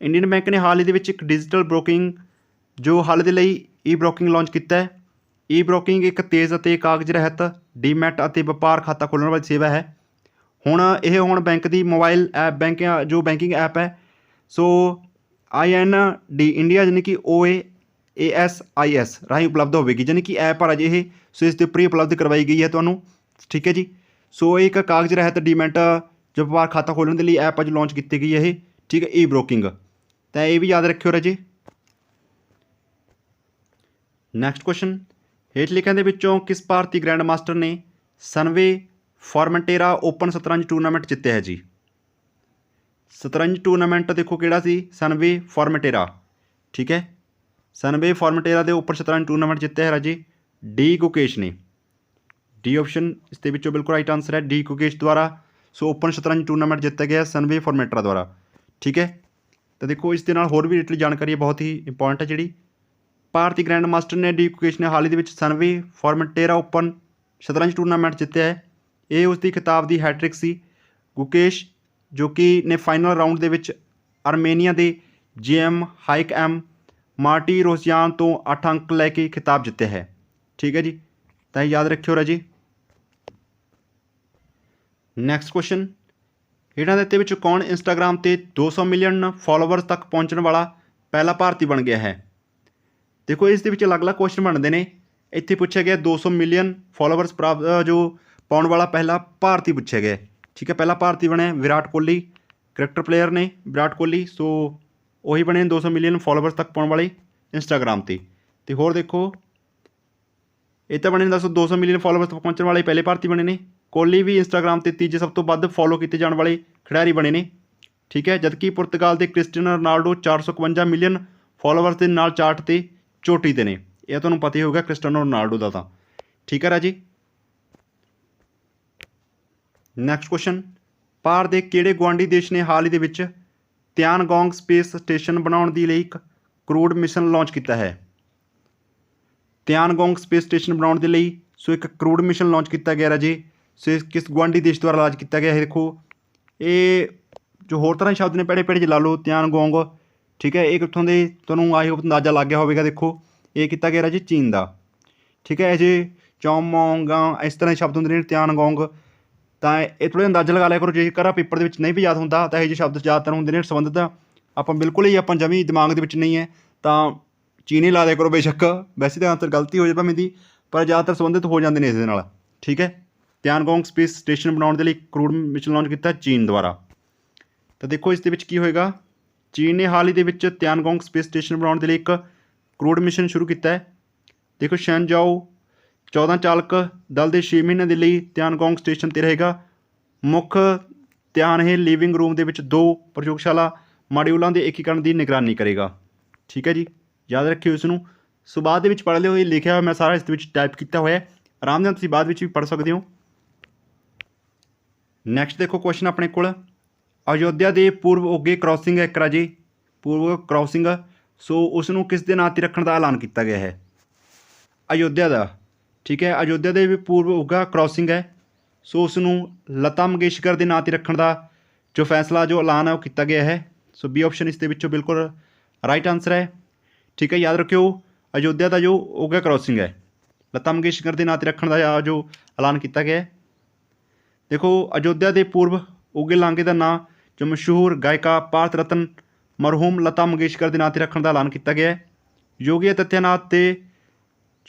ਇੰਡੀਅਨ ਬੈਂਕ ਨੇ ਹਾਲ ਹੀ ਦੇ ਵਿੱਚ ਇੱਕ ਡਿਜੀਟਲ ਬ੍ਰੋਕਿੰਗ ਜੋ ਹੱਲ ਦੇ ਲਈ ਬ੍ਰੋਕਿੰਗ ਲਾਂਚ ਕੀਤਾ ਹੈ। ਬ੍ਰੋਕਿੰਗ ਇੱਕ ਤੇਜ਼ ਅਤੇ ਕਾਗਜ਼ ਰਹਿਤ ਡੀਮੈਟ ਅਤੇ ਵਪਾਰ ਖਾਤਾ ਖੋਲ੍ਹਣ ਵਾਲੀ ਸੇਵਾ ਹੈ। ਹੁਣ ਬੈਂਕ ਦੀ ਮੋਬਾਈਲ ਐਪ ਬੈਂਕਿੰਗ ਐਪ ਹੈ। ਸੋ IND ਇੰਡੀਆ ਯਾਨੀ ਕਿ OASIS ਰਾਹੀਂ ਉਪਲਬਧ ਹੋਵੇਗੀ, ਯਾਨੀ ਕਿ ਐਪ ਆ ਰਾਜੇ ਇਹ। ਸੋ ਇਸ ਦੇ ਉੱਪਰ ਹੀ ਉਪਲਬਧ ਕਰਵਾਈ ਗਈ ਹੈ ਤੁਹਾਨੂੰ। ਠੀਕ ਹੈ ਜੀ, ਸੋ ਇਹ ਇੱਕ ਕਾਗਜ਼ ਰਹਿਤ ਡੀਮੈਟ ਜੋ ਵਪਾਰ ਖਾਤਾ ਖੋਲ੍ਹਣ ਦੇ ਲਈ ਐਪ ਅੱਜ ਲਾਂਚ ਕੀਤੀ ਗਈ ਹੈ ਇਹ। ਠੀਕ ਹੈ, ਬ੍ਰੋਕਿੰਗ। ਤਾਂ ਇਹ ਵੀ ਯਾਦ ਰੱਖਿਓ ਰਾਜੇ। ਨੈਕਸਟ ਕੁਐਸਚਨ, ਹੇਠ ਲਿਖਿਆਂ ਦੇ ਵਿੱਚੋਂ ਕਿਸ ਭਾਰਤੀ ਗ੍ਰੈਂਡ ਮਾਸਟਰ ਨੇ ਸਨਵੇ ਫਾਰਮੈਂਟੇਰਾ ਓਪਨ ਸ਼ਤਰੰਜ ਟੂਰਨਾਮੈਂਟ ਜਿੱਤਿਆ ਹੈ ਜੀ? ਸ਼ਤਰੰਜ ਟੂਰਨਾਮੈਂਟ ਦੇਖੋ ਕਿਹੜਾ ਸੀ, ਸਨਵੇ ਫਾਰਮੈਂਟੇਰਾ। ਠੀਕ ਹੈ, ਸਨਵੇ ਫਾਰਮੈਂਟੇਰਾ ਦੇ ਉੱਪਰ ਸ਼ਤਰੰਜ ਟੂਰਨਾਮੈਂਟ ਜਿੱਤਿਆ ਹੈ ਰਾਜੇ ਡੀ ਗੁਕੇਸ਼ ਨੇ। ਡੀ ਆਪਸ਼ਨ ਇਸ ਦੇ ਵਿੱਚੋਂ ਬਿਲਕੁਲ ਰਾਈਟ ਆਨਸਰ ਹੈ। ਡੀ ਗੁਕੇਸ਼ ਦੁਆਰਾ ਸੋ ਓਪਨ ਸ਼ਤਰੰਜ ਟੂਰਨਾਮੈਂਟ ਜਿੱਤਿਆ ਗਿਆ ਸਨਵੇ ਫੋਰਮੈਟਰਾ ਦੁਆਰਾ। ਠੀਕ ਹੈ, ਤਾਂ ਦੇਖੋ ਇਸ ਦੇ ਨਾਲ ਹੋਰ ਵੀ ਡਿਟੇਲ ਜਾਣਕਾਰੀ ਹੈ, ਬਹੁਤ ਹੀ ਇੰਪੋਰਟੈਂਟ ਹੈ ਜਿਹੜੀ। ਭਾਰਤੀ ਗ੍ਰੈਂਡ ਮਾਸਟਰ ਨੇ ਡੀ ਗੁਕੇਸ਼ ਨੇ ਹਾਲ ਹੀ ਦੇ ਵਿੱਚ ਸਨਵੇ ਫੋਰਮੈਟੇਰਾ ਓਪਨ ਸ਼ਤਰੰਜ ਟੂਰਨਾਮੈਂਟ ਜਿੱਤਿਆ ਹੈ। ਇਹ ਉਸ ਦੀ ਖਿਤਾਬ ਦੀ ਹੈਟ੍ਰਿਕ ਸੀ। ਗੁਕੇਸ਼ ਜੋ ਕਿ ਨੇ ਫਾਈਨਲ ਰਾਊਂਡ ਦੇ ਵਿੱਚ ਆਰਮੇਨੀਆ ਦੇ ਜੇਐਮ ਹਾਈਕ ਐਮ ਮਾਰਟੀ ਰੋਸਿਆਨ ਤੋਂ 8 ਅੰਕ ਲੈ ਕੇ ਖਿਤਾਬ ਜਿੱਤਿਆ ਹੈ। ਠੀਕ ਹੈ ਜੀ, ਤਾਂ ਯਾਦ ਰੱਖਿਓ ਰਾਜੀ। ਨੈਕਸਟ ਕੁਐਸਚਨ, ਹੇਠਾਂ ਦਿੱਤੇ ਵਿੱਚ ਕੌਣ ਇੰਸਟਾਗ੍ਰਾਮ 'ਤੇ 200 ਮਿਲੀਅਨ ਫੋਲੋਵਰਸ ਤੱਕ ਪਹੁੰਚਣ ਵਾਲਾ ਪਹਿਲਾ ਭਾਰਤੀ ਬਣ ਗਿਆ ਹੈ। ਦੇਖੋ ਇਸ ਦੇ ਵਿੱਚ ਅਲੱਗ-ਅਲੱਗ ਕੁਐਸਚਨ ਬਣਦੇ ਨੇ। ਇੱਥੇ ਪੁੱਛਿਆ ਗਿਆ 200 ਮਿਲੀਅਨ ਫੋਲੋਵਰਸ ਜੋ ਪਾਉਣ ਵਾਲਾ ਪਹਿਲਾ ਭਾਰਤੀ ਪੁੱਛਿਆ ਗਿਆ। ਠੀਕ ਹੈ, ਪਹਿਲਾ ਭਾਰਤੀ ਬਣਿਆ ਵਿਰਾਟ ਕੋਹਲੀ, ਕ੍ਰਿਕਟਰ ਪਲੇਅਰ ਨੇ ਵਿਰਾਟ ਕੋਹਲੀ। ਸੋ ਉਹੀ ਬਣੇ 200 ਮਿਲੀਅਨ ਫੋਲੋਵਰਸ ਤੱਕ ਪਾਉਣ ਵਾਲੇ ਇੰਸਟਾਗ੍ਰਾਮ 'ਤੇ। ਅਤੇ ਹੋਰ ਦੇਖੋ ਇਹ ਤਾਂ ਬਣੇ ਨੇ 200 ਮਿਲੀਅਨ ਫੋਲੋਵਰਸ ਤੱਕ ਪਹੁੰਚਣ ਵਾਲੇ ਪਹਿਲੇ ਭਾਰਤੀ ਬਣੇ ਨੇ। ਕੋਹਲੀ ਵੀ ਇੰਸਟਾਗ੍ਰਾਮ 'ਤੇ ਤੀਜੇ ਸਭ ਤੋਂ ਵੱਧ ਫੋਲੋ ਕੀਤੇ ਜਾਣ ਵਾਲੇ ਖਿਡਾਰੀ ਬਣੇ ਨੇ। ਠੀਕ ਹੈ, ਜਦਕਿ ਪੁਰਤਗਾਲ ਦੇ ਕ੍ਰਿਸਟੀਆਨੋ ਰੋਨਾਲਡੋ 451 ਮਿਲੀਅਨ ਫੋਲੋਵਰਸ ਦੇ ਨਾਲ ਚਾਰਟ 'ਤੇ ਚੋਟੀ 'ਤੇ ਨੇ। ਇਹ ਤੁਹਾਨੂੰ ਪਤਾ ਹੀ ਹੋਊਗਾ ਕ੍ਰਿਸਟੀਆਨੋ ਰੋਨਾਲਡੋ ਦਾ ਤਾਂ। ਠੀਕ ਹੈ ਰਾਜੀ। ਨੈਕਸਟ ਕੁਐਸਚਨ, ਭਾਰਤ ਦੇ ਕਿਹੜੇ ਗੁਆਂਢੀ ਦੇਸ਼ ਨੇ ਹਾਲ ਹੀ ਦੇ ਵਿੱਚ ਤਿਆਨਗੋਂਗ ਸਪੇਸ ਸਟੇਸ਼ਨ ਬਣਾਉਣ ਦੇ ਲਈ ਇੱਕ ਕਰੂਡ ਮਿਸ਼ਨ ਲਾਂਚ ਕੀਤਾ ਹੈ। ਤਿਆਨਗੋਂਗ ਸਪੇਸ ਸਟੇਸ਼ਨ ਬਣਾਉਣ ਦੇ ਲਈ ਸੋ ਇੱਕ ਕਰੂਡ ਮਿਸ਼ਨ ਲਾਂਚ ਕੀਤਾ ਗਿਆ ਰਾਜੇ। ਸੋ ਕਿਸ ਗੁਆਂਢੀ ਦੇਸ਼ ਦੁਆਰਾ ਲਾਂਚ ਕੀਤਾ ਗਿਆ ਹੈ। ਦੇਖੋ ਇਹ ਜੋ ਹੋਰ ਤਰ੍ਹਾਂ ਦੇ ਸ਼ਬਦ ਨੇ ਪੜੇ 'ਚ ਲਾ ਲਓ ਤਿਆਨਗੋਂਗ। ਠੀਕ ਹੈ, ਇਹ ਕਿੱਥੋਂ ਦੇ ਤੁਹਾਨੂੰ ਆਈ ਹੋਪ ਅੰਦਾਜ਼ਾ ਲੱਗ ਗਿਆ ਹੋਵੇਗਾ। ਦੇਖੋ ਇਹ ਕੀਤਾ ਗਿਆ ਰਾਜੇ ਚੀਨ ਦਾ। ਠੀਕ ਹੈ, ਜੇ ਚੌਮੋਂਗਾ ਇਸ ਤਰ੍ਹਾਂ ਦੇ ਸ਼ਬਦ ਹੁੰਦੇ ਨੇ ਤਿਆਨਗੋਂਗ, ਤਾਂ ਇਹ ਥੋੜ੍ਹਾ ਅੰਦਾਜ਼ਾ ਲਗਾ ਲਿਆ ਕਰੋ। ਜੇਕਰ ਪੇਪਰ ਦੇ ਵਿੱਚ ਨਹੀਂ ਵੀ ਯਾਦ ਹੁੰਦਾ ਤਾਂ ਇਹ ਜਿਹੇ ਸ਼ਬਦ ਜ਼ਿਆਦਾਤਰ ਹੁੰਦੇ ਨੇ ਸੰਬੰਧਿਤ ਆਪਾਂ ਬਿਲਕੁਲ ਹੀ ਜਮੀ ਦਿਮਾਗ ਦੇ ਵਿੱਚ ਨਹੀਂ ਹੈ ਤਾਂ ਚੀਨੀ ਲਾ ਦਿਆ ਕਰੋ ਬੇਸ਼ੱਕ। ਵੈਸੇ ਤਾਂ ਆਂਸਰ ਗਲਤੀ ਹੋ ਜਾਏ ਭਾਵੇਂ ਦੀ, ਪਰ ਜ਼ਿਆਦਾਤਰ ਸੰਬੰਧਿਤ ਹੋ ਜਾਂਦੇ ਨੇ ਇਸ ਦੇ ਨਾਲ। ਠੀਕ ਹੈ, ਤਿਆਨਗੋਂਗ ਸਪੇਸ ਸਟੇਸ਼ਨ ਬਣਾਉਣ ਦੇ ਲਈ ਕਰੂਡ ਮਿਸ਼ਨ ਲਾਂਚ ਕੀਤਾ ਚੀਨ ਦੁਆਰਾ। ਤਾਂ ਦੇਖੋ ਇਸ ਦੇ ਵਿੱਚ ਕੀ ਹੋਏਗਾ। ਚੀਨ ਨੇ ਹਾਲ ਹੀ ਦੇ ਵਿੱਚ ਤਿਆਨਗੋਂਗ ਸਪੇਸ ਸਟੇਸ਼ਨ ਬਣਾਉਣ ਦੇ ਲਈ ਇੱਕ ਕਰੂਡ ਮਿਸ਼ਨ ਸ਼ੁਰੂ ਕੀਤਾ ਹੈ। ਦੇਖੋ ਸ਼ੈਨਜ਼ਾਓ 14 ਚਾਲਕ ਦਲ ਦੇ 6 ਮਹੀਨੇ ਦੇ ਲਈ ਤਿਆਨਗੋਂਗ ਸਟੇਸ਼ਨ 'ਤੇ ਰਹੇਗਾ। ਮੁੱਖ ਧਿਆਨ ਇਹ ਲਿਵਿੰਗ ਰੂਮ ਦੇ ਵਿੱਚ 2 ਪ੍ਰਯੋਗਸ਼ਾਲਾ ਮਾਡਿਊਲਾਂ ਦੇ ਏਕੀਕਰਨ ਦੀ ਨਿਗਰਾਨੀ ਕਰੇਗਾ। ਠੀਕ ਹੈ ਜੀ, ਯਾਦ ਰੱਖਿਓ ਇਸ ਨੂੰ। ਸੋ ਬਾਅਦ ਦੇ ਵਿੱਚ ਪੜ੍ਹ ਲਿਓ, ਇਹ ਲਿਖਿਆ ਹੋਇਆ ਮੈਂ ਸਾਰਾ ਇਸ ਦੇ ਵਿੱਚ ਟਾਈਪ ਕੀਤਾ ਹੋਇਆ। ਆਰਾਮ ਨਾਲ ਤੁਸੀਂ ਬਾਅਦ ਵਿੱਚ ਵੀ ਪੜ੍ਹ ਸਕਦੇ ਹੋ। ਨੈਕਸਟ ਦੇਖੋ ਕੁਐਸਚਨ ਆਪਣੇ ਕੋਲ, ਅਯੋਧਿਆ ਦੇ ਪੂਰਬ ਉੱਗੇ ਕ੍ਰਾਸਿੰਗ ਹੈ ਇੱਕ ਰਾਜੇ, ਪੂਰਬ ਕ੍ਰਾਸਿੰਗ। ਸੋ ਉਸ ਨੂੰ ਕਿਸ ਦੇ ਨਾਂ 'ਤੇ ਰੱਖਣ ਦਾ ਐਲਾਨ ਕੀਤਾ ਗਿਆ ਹੈ। ਅਯੋਧਿਆ ਦਾ। ਠੀਕ ਹੈ, ਅਯੋਧਿਆ ਦੇ ਵੀ ਪੂਰਬ ਉੱਗਾ ਕ੍ਰਾਸਿੰਗ ਹੈ। ਸੋ ਉਸ ਨੂੰ ਲਤਾ ਮੰਗੇਸ਼ਕਰ ਦੇ ਨਾਂ 'ਤੇ ਰੱਖਣ ਦਾ ਜੋ ਫੈਸਲਾ ਜੋ ਐਲਾਨ ਹੈ ਉਹ ਕੀਤਾ ਗਿਆ ਹੈ। ਸੋ ਬੀ ਆਪਸ਼ਨ ਇਸ ਦੇ ਵਿੱਚੋਂ ਬਿਲਕੁਲ ਰਾਈਟ ਆਨਸਰ ਹੈ। ਠੀਕ ਹੈ, ਯਾਦ ਰੱਖਿਓ ਅਯੋਧਿਆ ਦਾ ਜੋ ਉੱਗਾ ਕ੍ਰਾਸਿੰਗ ਹੈ ਲਤਾ ਮੰਗੇਸ਼ਕਰ ਦੇ ਨਾਂ 'ਤੇ ਰੱਖਣ ਦਾ ਜੋ ਐਲਾਨ ਕੀਤਾ ਗਿਆ ਹੈ। ਦੇਖੋ ਅਯੋਧਿਆ ਦੇ ਪੂਰਬ ਉੱਗੇ ਲਾਂਘੇ ਦਾ ਨਾਂ ਜੋ ਮਸ਼ਹੂਰ ਗਾਇਕਾ ਭਾਰਤ ਰਤਨ ਮਰਹੂਮ ਲਤਾ ਮੰਗੇਸ਼ਕਰ ਦੇ ਨਾਂ 'ਤੇ ਰੱਖਣ ਦਾ ਐਲਾਨ ਕੀਤਾ ਗਿਆ ਹੈ। ਯੋਗੀ ਆਦਿੱਤਿਆਨਾਥ ਦੇ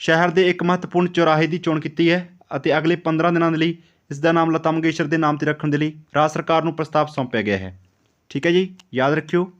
ਸ਼ਹਿਰ ਦੇ ਇੱਕ ਮਹੱਤਵਪੂਰਨ ਚੌਰਾਹੇ ਦੀ ਚੋਣ ਕੀਤੀ ਹੈ ਅਤੇ ਅਗਲੇ 15 ਦਿਨਾਂ ਦੇ ਲਈ ਇਸ ਦਾ ਨਾਮ ਲਤਾ ਮੰਗੇਸ਼ਕਰ ਦੇ ਨਾਮ 'ਤੇ ਰੱਖਣ ਦੇ ਲਈ ਰਾਜ ਸਰਕਾਰ ਨੂੰ ਪ੍ਰਸਤਾਵ ਸੌਂਪਿਆ ਗਿਆ ਹੈ। ਠੀਕ ਹੈ ਜੀ, ਯਾਦ ਰੱਖਿਓ।